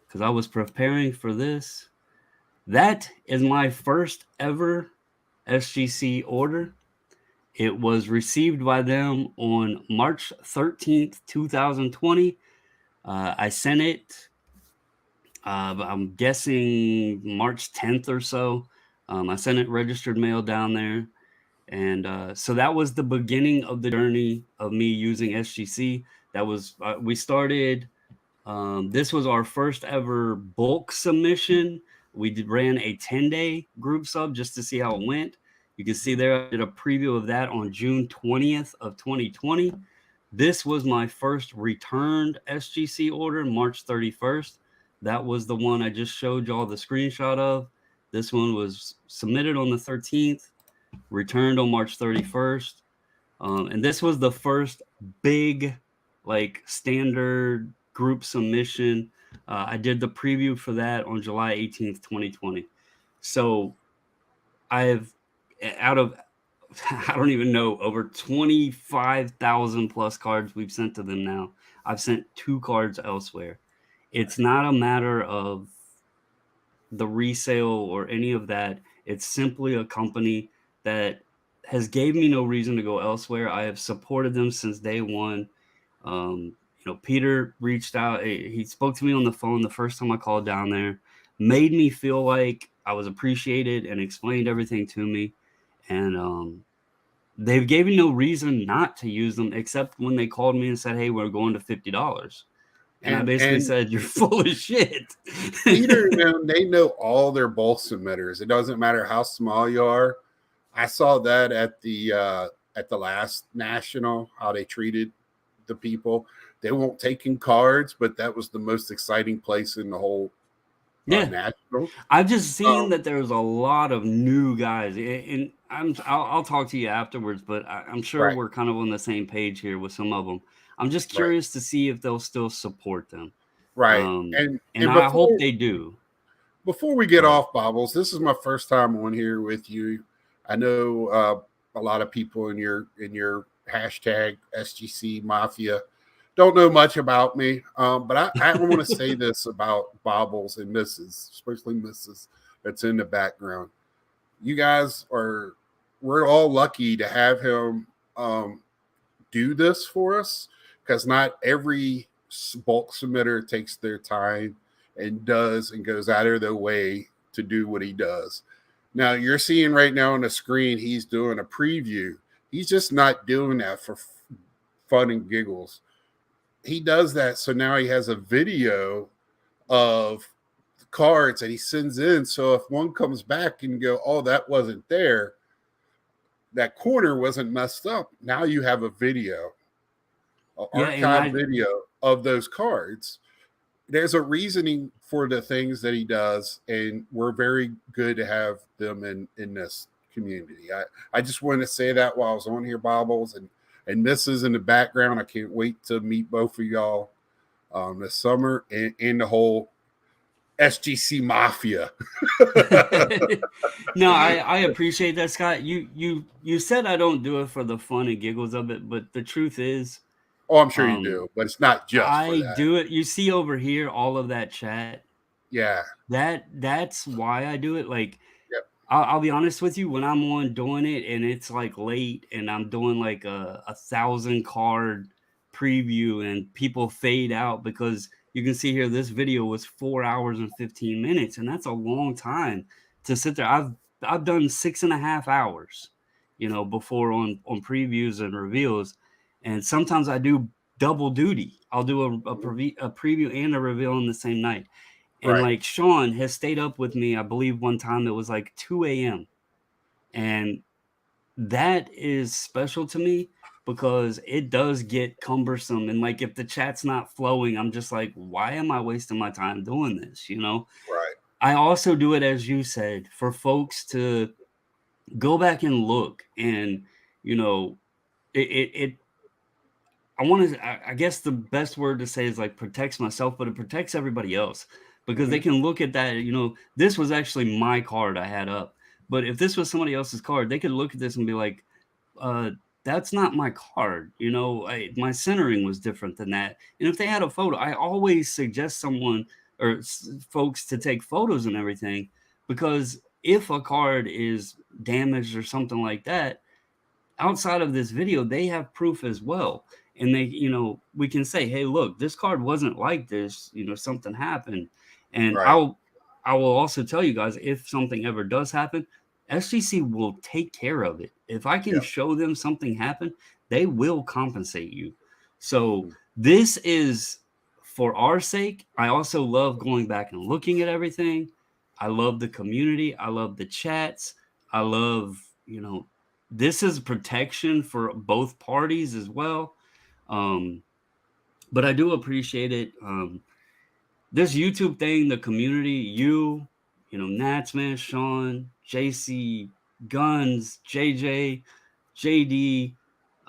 S1: because I was preparing for this. That is my first ever SGC order. It was received by them on March 13th, 2020. I sent it, I'm guessing March 10th or so. I sent it registered mail down there. And so that was the beginning of the journey of me using SGC. That was, we started, this was our first ever bulk submission. We ran a 10-day group sub just to see how it went. You can see there, I did a preview of that on June 20th of 2020. This was my first returned SGC order, March 31st. That was the one I just showed y'all the screenshot of. This one was submitted on the 13th, returned on March 31st. And this was the first big, standard group submission. I did the preview for that on July 18th, 2020. So I've, out of, I don't even know, over 25,000 plus cards we've sent to them now. I've sent 2 cards elsewhere. It's not a matter of the resale or any of that. It's simply a company that has gave me no reason to go elsewhere. I have supported them since day one. Peter reached out. He spoke to me on the phone the first time I called down there, made me feel like I was appreciated and explained everything to me. And they've gave me no reason not to use them, except when they called me and said, "Hey, we're going to $50." And I basically said, "You're full of shit."
S2: Peter, they know all their bulk submitters. It doesn't matter how small you are. I saw that at the last national, how they treated the people. They won't take in cards, but that was the most exciting place in the whole national.
S1: I've just seen that there's a lot of new guys, and I'll talk to you afterwards, but I'm sure we're kind of on the same page here with some of them. I'm just curious to see if they'll still support them.
S2: Right.
S1: And I hope they do.
S2: Before we get off, Bobbles, this is my first time on here with you. I know a lot of people in your hashtag SGC Mafia don't know much about me, but I want to say this about Bobbles and Mrs., especially Mrs. that's in the background. You guys we're all lucky to have him do this for us, because not every bulk submitter takes their time and goes out of their way to do what he does. Now you're seeing right now on the screen, he's doing a preview. He's just not doing that for fun and giggles. He does that so now he has a video of the cards that he sends in. So if one comes back and go, oh, that wasn't there, that corner wasn't messed up. Now you have a video, an archive video of those cards. There's a reasoning for the things that he does, and we're very good to have them in this community. I just wanted to say that while I was on here, Bobbles, and Mrs. in the background. I can't wait to meet both of y'all this summer and the whole SGC mafia.
S1: No, I appreciate that, Scott. You said I don't do it for the fun and giggles of it, but the truth is,
S2: oh, I'm sure you do, but it's not just.
S1: I do it. You see over here all of that chat.
S2: Yeah,
S1: that's why I do it. Like,
S2: yep.
S1: I'll be honest with you, when I'm on doing it and it's like late and I'm doing like a 1,000 card preview and people fade out, because you can see here this video was 4 hours and 15 minutes, and that's a long time to sit there. I've done 6.5 hours, before on previews and reveals, and sometimes I do double duty. I'll do a preview and a reveal on the same night. And like Sean has stayed up with me, I believe one time it was like 2 a.m. And that is special to me because it does get cumbersome. And like, if the chat's not flowing, I'm just like, why am I wasting my time doing this?
S2: Right.
S1: I also do it, as you said, for folks to go back and look, and, I guess the best word to say is like protects myself, but it protects everybody else, because they can look at that, this was actually my card I had up, but if this was somebody else's card, they could look at this and be like, that's not my card. My centering was different than that. And if they had a photo, I always suggest someone or folks to take photos and everything, because if a card is damaged or something like that, outside of this video, they have proof as well. And they, we can say, hey, look, this card wasn't like this, something happened. And I will also tell you guys, if something ever does happen, SGC will take care of it. If I can show them something happened, they will compensate you. So this is for our sake. I also love going back and looking at everything. I love the community. I love the chats. I love, this is protection for both parties as well. But I do appreciate it. This YouTube thing, the community, Natsman, Sean, JC, Guns, JJ, JD,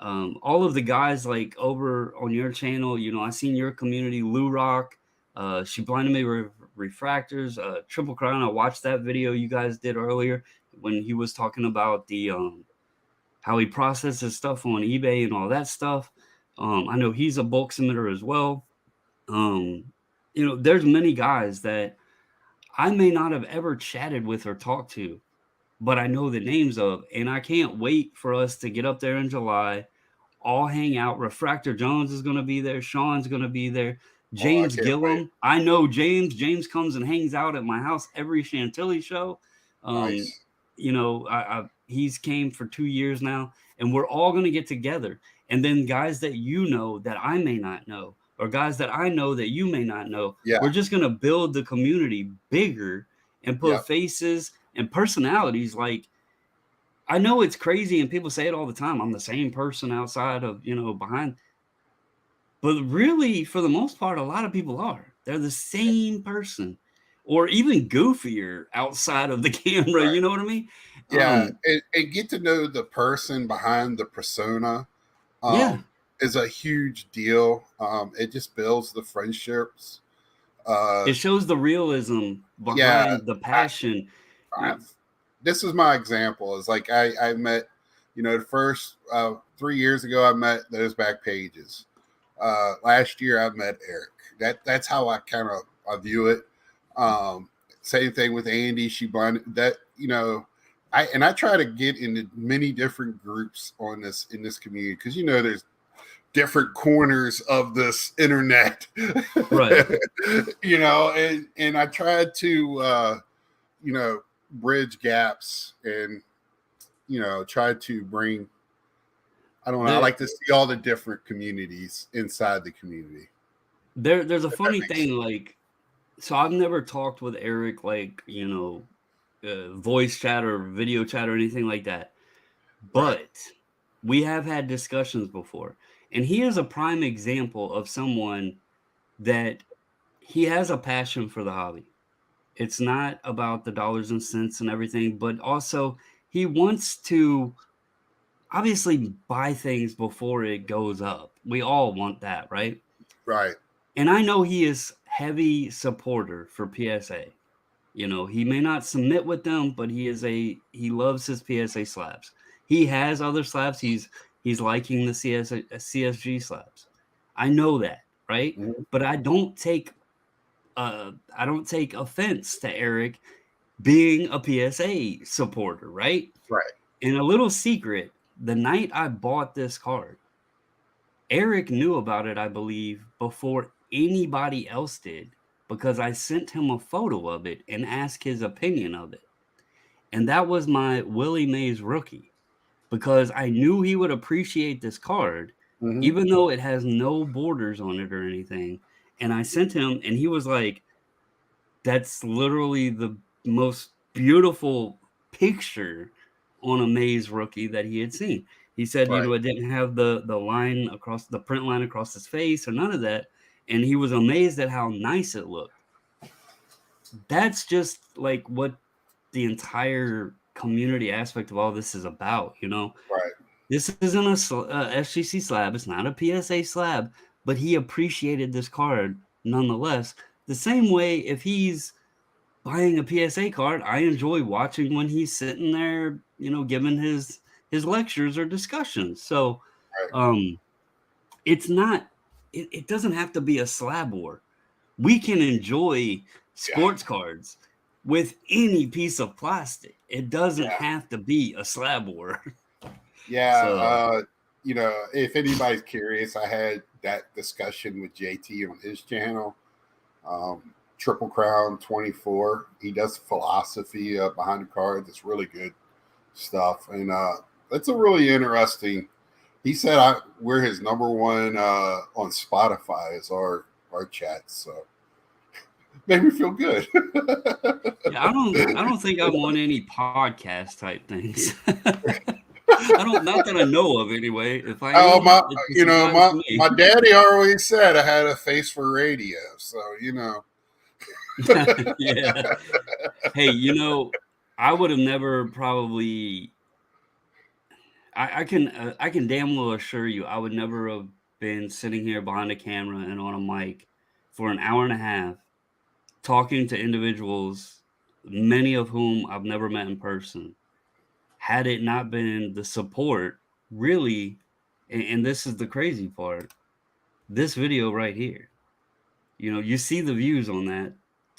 S1: all of the guys like over on your channel, I seen your community, Lou Rock, She Blinded Me with Refractors, Triple Crown. I watched that video you guys did earlier when he was talking about the how he processes stuff on eBay and all that stuff. I know he's a bulk submitter as well. There's many guys that I may not have ever chatted with or talked to, but I know the names of, and I can't wait for us to get up there in July, all hang out. Refractor Jones is going to be there. Sean's going to be there. James Gillum. I know James. James comes and hangs out at my house every Chantilly show.
S2: Nice.
S1: He's came for 2 years now, and we're all going to get together. And then guys that that I may not know, or guys that I know that you may not know.
S2: Yeah.
S1: We're just going to build the community bigger and put faces and personalities. Like, I know it's crazy and people say it all the time. I'm the same person outside of, behind. But really, for the most part, a lot of people are. They're the same person, or even goofier outside of the camera.
S2: Right.
S1: You know what I mean?
S2: Yeah. And get to know the person behind the persona. Is a huge deal. It just builds the friendships.
S1: It shows the realism behind the passion.
S2: This is my example. It's like I met, the first 3 years ago, I met those back pages. Last year, I met Eric. That's how I kind of view it. Same thing with Andy. She blinded that. I try to get into many different groups in this community, because there's different corners of this internet,
S1: right?
S2: And I tried to bridge gaps and, try to bring, I don't know, I
S1: There-
S2: like to see all the different communities inside the community.
S1: there's a
S2: If that
S1: funny
S2: makes
S1: thing, like, so I've never talked with Eric, like, voice chat or video chat or anything like that.
S2: Right.
S1: But we have had discussions before, and he is a prime example of someone that he has a passion for the hobby. It's not about the dollars and cents and everything, but also he wants to obviously buy things before it goes up. We all want that, right?
S2: Right.
S1: And I know he is heavy supporter for PSA. He may not submit with them, but he loves his PSA slabs. He has other slabs. He's liking the CSG slabs. I know that, right?
S2: Mhm.
S1: But I don't take offense to Eric being a PSA supporter, right?
S2: Right.
S1: And a little secret, the night I bought this card, Eric knew about it, I believe, before anybody else did, because I sent him a photo of it and asked his opinion of it. And that was my Willie Mays rookie, because I knew he would appreciate this card,
S2: Mhm.
S1: even though it has no borders on it or anything. And I sent him, and he was like, that's literally the most beautiful picture on a Mays rookie that he had seen. He said,
S2: Right.
S1: it didn't have the line across the print line across his face or none of that. And he was amazed at how nice it looked. That's just like what the entire community aspect of all this is about,
S2: Right.
S1: This isn't a SGC slab. It's not a PSA slab, but he appreciated this card nonetheless. The same way, if he's buying a PSA card, I enjoy watching when he's sitting there, giving his lectures or discussions. So, it's not. It doesn't have to be a slab war. We can enjoy sports cards with any piece of plastic. It doesn't
S2: Yeah.
S1: have to be a slab war.
S2: Yeah.
S1: So-
S2: If anybody's curious, I had that discussion with JT on his channel. Triple Crown 24. He does philosophy behind the cards. It's really good stuff. And that's a really interesting. He said we're his number one on Spotify is our chats. So made me feel good.
S1: Yeah, I don't think I'm on any podcast type things. Not that I know of anyway. If I am, it's a surprise to me.
S2: my daddy always said I had a face for radio. So
S1: Yeah. Hey, I would have never probably. I can damn well assure you, I would never have been sitting here behind a camera and on a mic for an hour and a half talking to individuals, many of whom I've never met in person, had it not been the support, really. And this is the crazy part. This video right here, you see the views on that,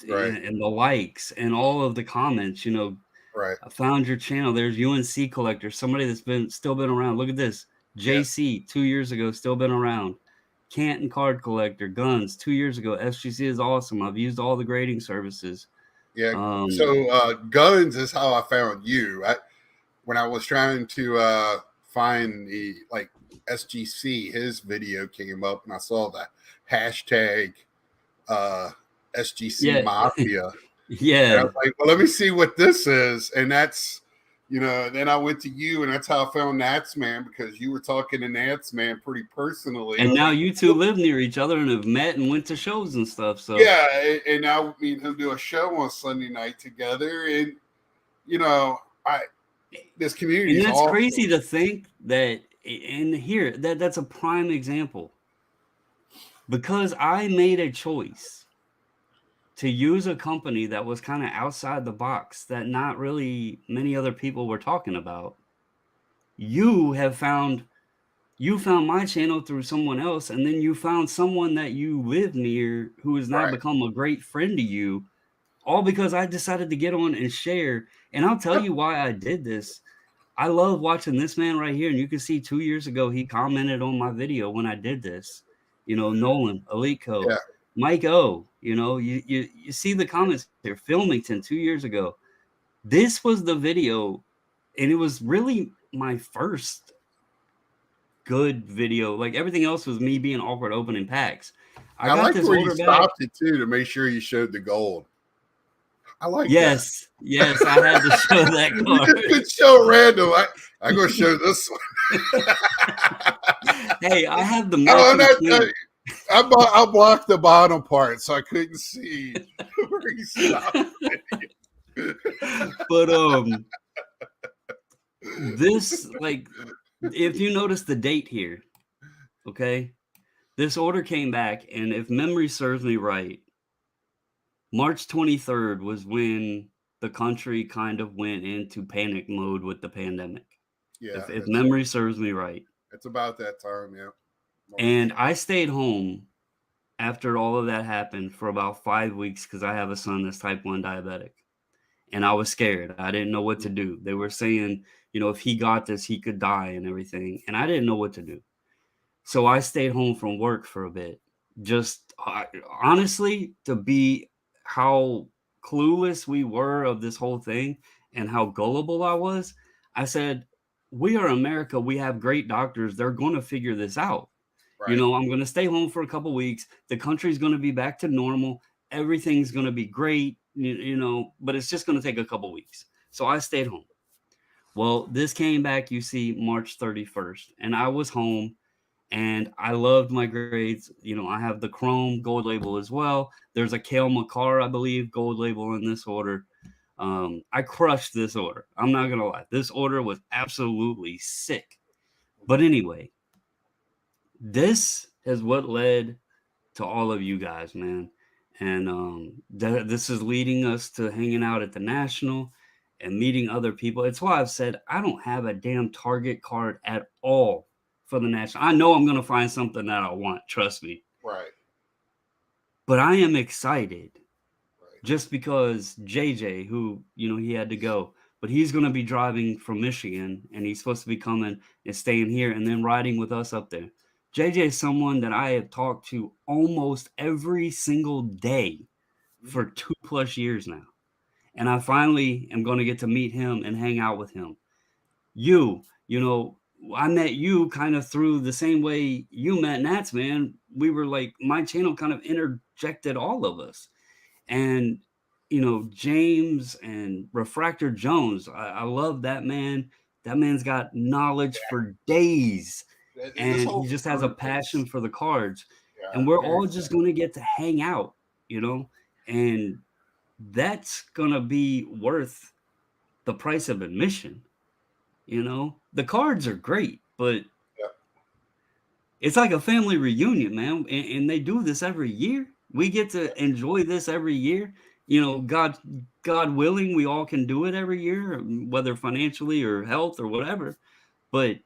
S2: Right.
S1: and the likes and all of the comments,
S2: Right.
S1: I found your channel. There's UNC Collector, somebody that's still been around. Look at this. JC, 2 years ago, still been around. Canton Card Collector, Guns, 2 years ago. SGC is awesome. I've used all the grading services.
S2: Yeah. So Guns is how I found you. When I was trying to find the SGC, his video came up and I saw the hashtag SGC Mafia.
S1: Yeah.
S2: And I was like, well, let me see what this is. And that's, then I went to you and that's how I found Nats Man, because you were talking to Nats Man pretty personally.
S1: And now you two live near each other and have met and went to shows and stuff. So
S2: yeah, and now me and him do a show on Sunday night together. And, this community
S1: and
S2: is
S1: that's
S2: awesome.
S1: crazy to think that, and here, that's a prime example. Because I made a choice to use a company that was kind of outside the box that not really many other people were talking about. You found my channel through someone else, and then you found someone that you live near who has now become a great friend to you, all because I decided to get on and share. And I'll tell you why I did this. I love watching this man right here, and you can see 2 years ago he commented on my video when I did this. Nolan, Elite Code,
S2: Yeah.
S1: Mike O. You see the comments here. Filmington 2 years ago. This was the video, and it was really my first good video. Like everything else was me being awkward opening packs.
S2: I
S1: got
S2: like
S1: this
S2: where you
S1: order back.
S2: stopped it too to make sure you showed the gold. I like that.
S1: Yes, I had to show that
S2: You
S1: card.
S2: just could show random. I'm gonna show this one.
S1: Hey, I have the
S2: Oh,
S1: matching
S2: no,
S1: clean.
S2: I blocked the bottom part so I couldn't see where he stopped.
S1: But this, like, if you notice the date here, okay, this order came back, and if memory serves me right, March 23rd was when the country kind of went into panic mode with the pandemic.
S2: Yeah,
S1: If memory serves me right.
S2: it's about that time, yeah.
S1: And I stayed home after all of that happened for about 5 weeks because I have a son that's type 1 diabetic. And I was scared. I didn't know what to do. They were saying, if he got this, he could die and everything. And I didn't know what to do. So I stayed home from work for a bit. Just honestly, to be how clueless we were of this whole thing and how gullible I was, I said, we are America. We have great doctors. They're going to figure this out.
S2: Right.
S1: I'm going to stay home for a couple weeks. The country's going to be back to normal. Everything's going to be great, but it's just going to take a couple weeks. So I stayed home. Well, this came back, you see, March 31st, and I was home, and I loved my grades. I have the Chrome gold label as well. There's a Cale Makar, I believe, gold label in this order. I crushed this order. I'm not going to lie. This order was absolutely sick. But anyway, this is what led to all of you guys, man. And this is leading us to hanging out at the National and meeting other people. It's why I've said I don't have a damn Target card at all for the National. I know I'm going to find something that I want. Trust me.
S2: Right.
S1: But I am excited just because JJ, who, he had to go, but he's going to be driving from Michigan, and he's supposed to be coming and staying here and then riding with us up there. JJ is someone that I have talked to almost every single day for 2+ years now. And I finally am going to get to meet him and hang out with him. I met you kind of through the same way you met Nats, man. We were like, my channel kind of interjected all of us. And, James and Refractor Jones, I love that man. That man's got knowledge for days. And he just has a passion for the cards. Yeah, and we're all just going to get to hang out, and that's going to be worth the price of admission. The cards are great, but it's like a family reunion, man. And they do this every year. We get to enjoy this every year. God willing, we all can do it every year, whether financially or health or whatever. But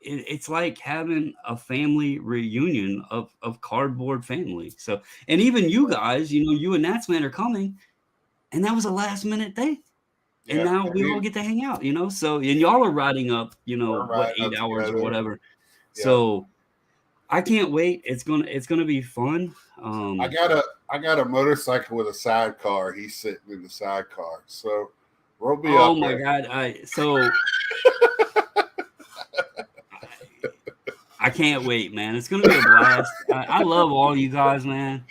S1: it's like having a family reunion of cardboard family. So, and even you guys, you and Natsman are coming, and that was a last minute thing. And now we all get to hang out, so, and y'all are riding up, 8 hours or whatever. Yeah. So I can't wait. It's gonna be fun.
S2: I got a motorcycle with a sidecar. He's sitting in the sidecar. So we'll be
S1: up my there. God. I can't wait, man. It's gonna be a blast. I love all you guys, man.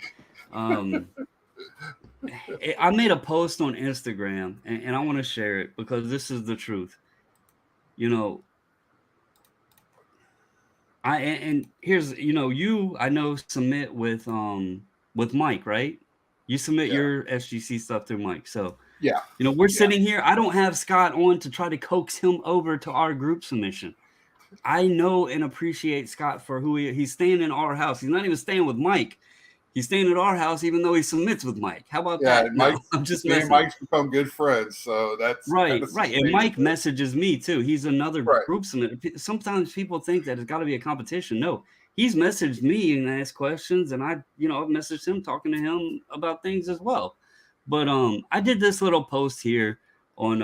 S1: I made a post on Instagram, and I want to share it because this is the truth. Here's I know submit with Mike, right? You submit your SGC stuff through Mike. So
S2: yeah,
S1: we're sitting here. I don't have Scott on to try to coax him over to our group submission. I know and appreciate Scott for who he's staying in our house. He's not even staying with Mike. He's staying at our house, even though he submits with Mike. How about that?
S2: Mike,
S1: no, I'm just
S2: messing. Mike's become good friends, so that's
S1: right. And Mike messages me too. He's another group submitter. Sometimes people think that it's got to be a competition. No, he's messaged me and asked questions, and I've messaged him, talking to him about things as well. But I did this little post here on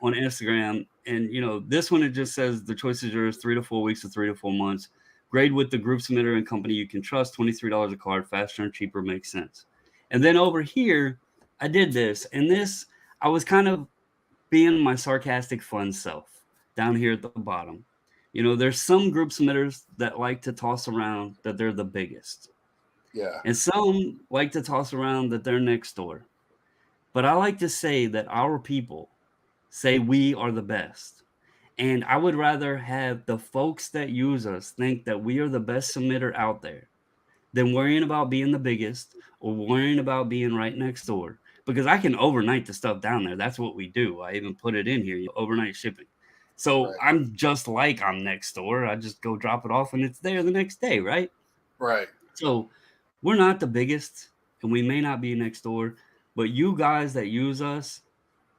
S1: Instagram, and this one, it just says the choice is yours, 3 to 4 weeks to 3 to 4 months. Grade with the group submitter and company you can trust. $23 a card, faster and cheaper, makes sense. And then over here, I did this, and this I was kind of being my sarcastic fun self down here at the bottom. You know, there's some group submitters that like to toss around that they're the biggest.
S2: Yeah.
S1: And some like to toss around that they're next door. But I like to say that our people say we are the best. And I would rather have the folks that use us think that we are the best submitter out there than worrying about being the biggest or worrying about being right next door. Because I can overnight the stuff down there. That's what we do. I even put it in here, overnight shipping. So
S2: Right.
S1: I'm just like I'm next door. I just go drop it off and it's there the next day, right?
S2: Right.
S1: So we're not the biggest and we may not be next door, but you guys that use us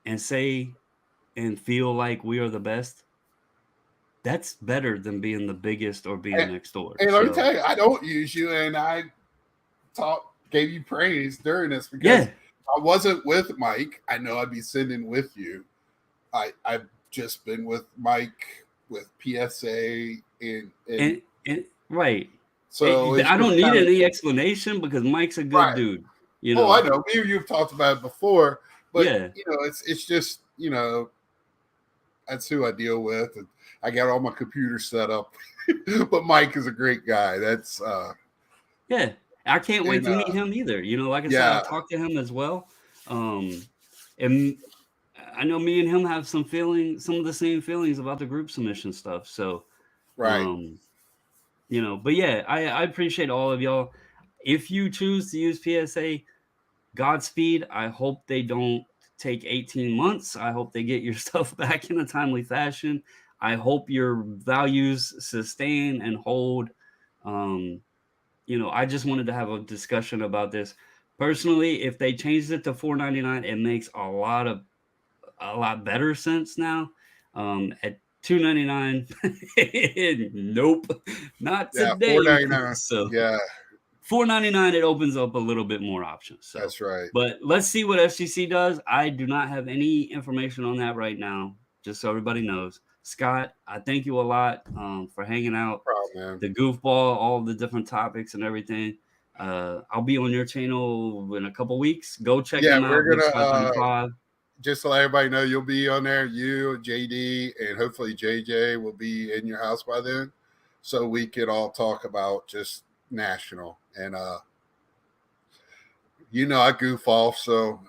S1: and say and feel like we are the best, that's better than being the biggest or being next door.
S2: And let me
S1: So,
S2: tell you, I don't use you, and I gave you praise during this because
S1: yeah,
S2: I wasn't with Mike. I know I'd be sending with you. I've just been with Mike with PSA
S1: and right.
S2: so it's
S1: I don't
S2: just
S1: need
S2: kinda-
S1: any explanation because Mike's a good
S2: Right.
S1: dude. You know,
S2: Oh, I know. Me and you've talked about it before, but
S1: Yeah.
S2: you know, it's just, you know, that's who I deal with. And I got all my computers set up. But Mike is a great guy. That's
S1: Yeah. I can't wait
S2: And,
S1: to meet him either. You know, like I said,
S2: yeah.
S1: I've talked to him as well. And I know me and him have some of the same feelings about the group submission stuff. So,
S2: right.
S1: you know, but yeah, I appreciate all of y'all. If you choose to use PSA, Godspeed. I hope they don't take 18 months. I hope they get your stuff back in a timely fashion. I hope your values sustain and hold. You know, I just wanted to have a discussion about this. Personally, if they changed it to $4.99, it makes a lot better sense now. At $2.99, nope, not
S2: Yeah,
S1: today.
S2: $4.99.
S1: So
S2: Yeah,
S1: $4.99, it opens up a little bit more options. So,
S2: that's right.
S1: but let's see what FCC does. I do not have any information on that right now, just so everybody knows. Scott, I thank you a lot for hanging out,
S2: No problem, man.
S1: the goofball, all the different topics and everything. I'll be on your channel in a couple weeks. Go check
S2: Yeah,
S1: him out.
S2: we're
S1: Big
S2: gonna
S1: Scott 35.
S2: just to let everybody know, you'll be on there. You, JD, and hopefully JJ will be in your house by then, so we could all talk about just national. And you know, I goof off. So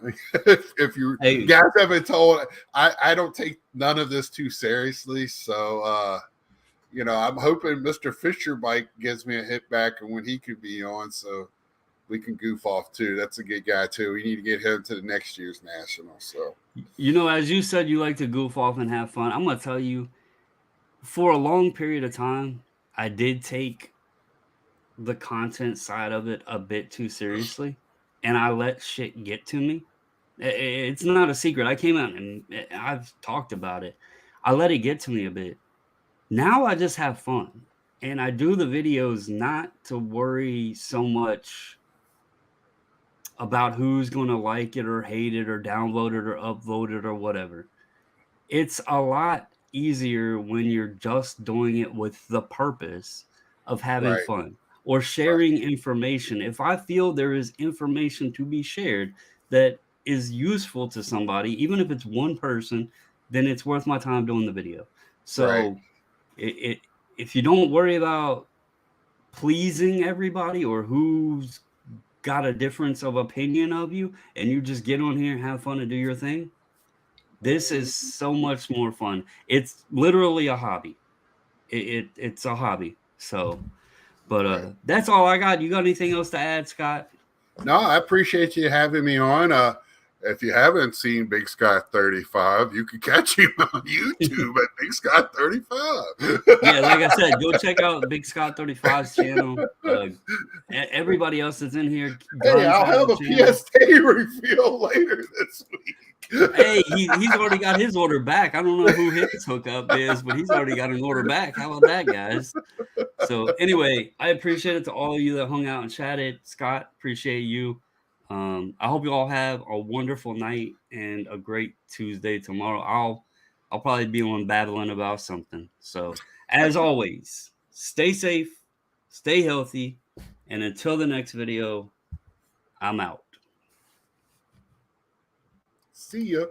S2: if you
S1: Hey.
S2: guys haven't told, I don't take none of this too seriously. So you know, I'm hoping Mr. Fisher Bike gives me a hit back and when he could be on, so we can goof off too. That's a good guy too. We need to get him to the next year's national. So
S1: You know, as you said, you like to goof off and have fun. I'm gonna tell you, for a long period of time, I did take the content side of it a bit too seriously, and I let shit get to me. It's not a secret. I came out and I've talked about it. I let it get to me a bit. Now I just have fun, and I do the videos not to worry so much about who's going to like it or hate it or download it or upvote it or whatever. It's a lot easier when you're just doing it with the purpose of having
S2: Right.
S1: fun or sharing information. If I feel there is information to be shared that is useful to somebody, even if it's one person, then it's worth my time doing the video. So
S2: Right.
S1: if you don't worry about pleasing everybody or who's got a difference of opinion of you, and you just get on here and have fun and do your thing, this is so much more fun. It's literally a hobby. It's a hobby. So, but
S2: Right.
S1: that's all I got. You got anything else to add, Scott?
S2: No, I appreciate you having me on. If you haven't seen Big Scott 35, you can catch him on YouTube at Big Scott 35.
S1: Yeah, like I said, go check out Big Scott 35's channel. Everybody else that's in here,
S2: Hey, I'll
S1: Guns
S2: have a
S1: channel.
S2: PSA reveal later this week.
S1: Hey, he's already got his order back. I don't know who his hookup is, but he's already got an order back. How about that, guys? So anyway, I appreciate it to all of you that hung out and chatted. Scott, appreciate you. I hope you all have a wonderful night and a great Tuesday tomorrow. I'll probably be on babbling about something. So as always, stay safe, stay healthy, and until the next video, I'm out.
S2: See ya.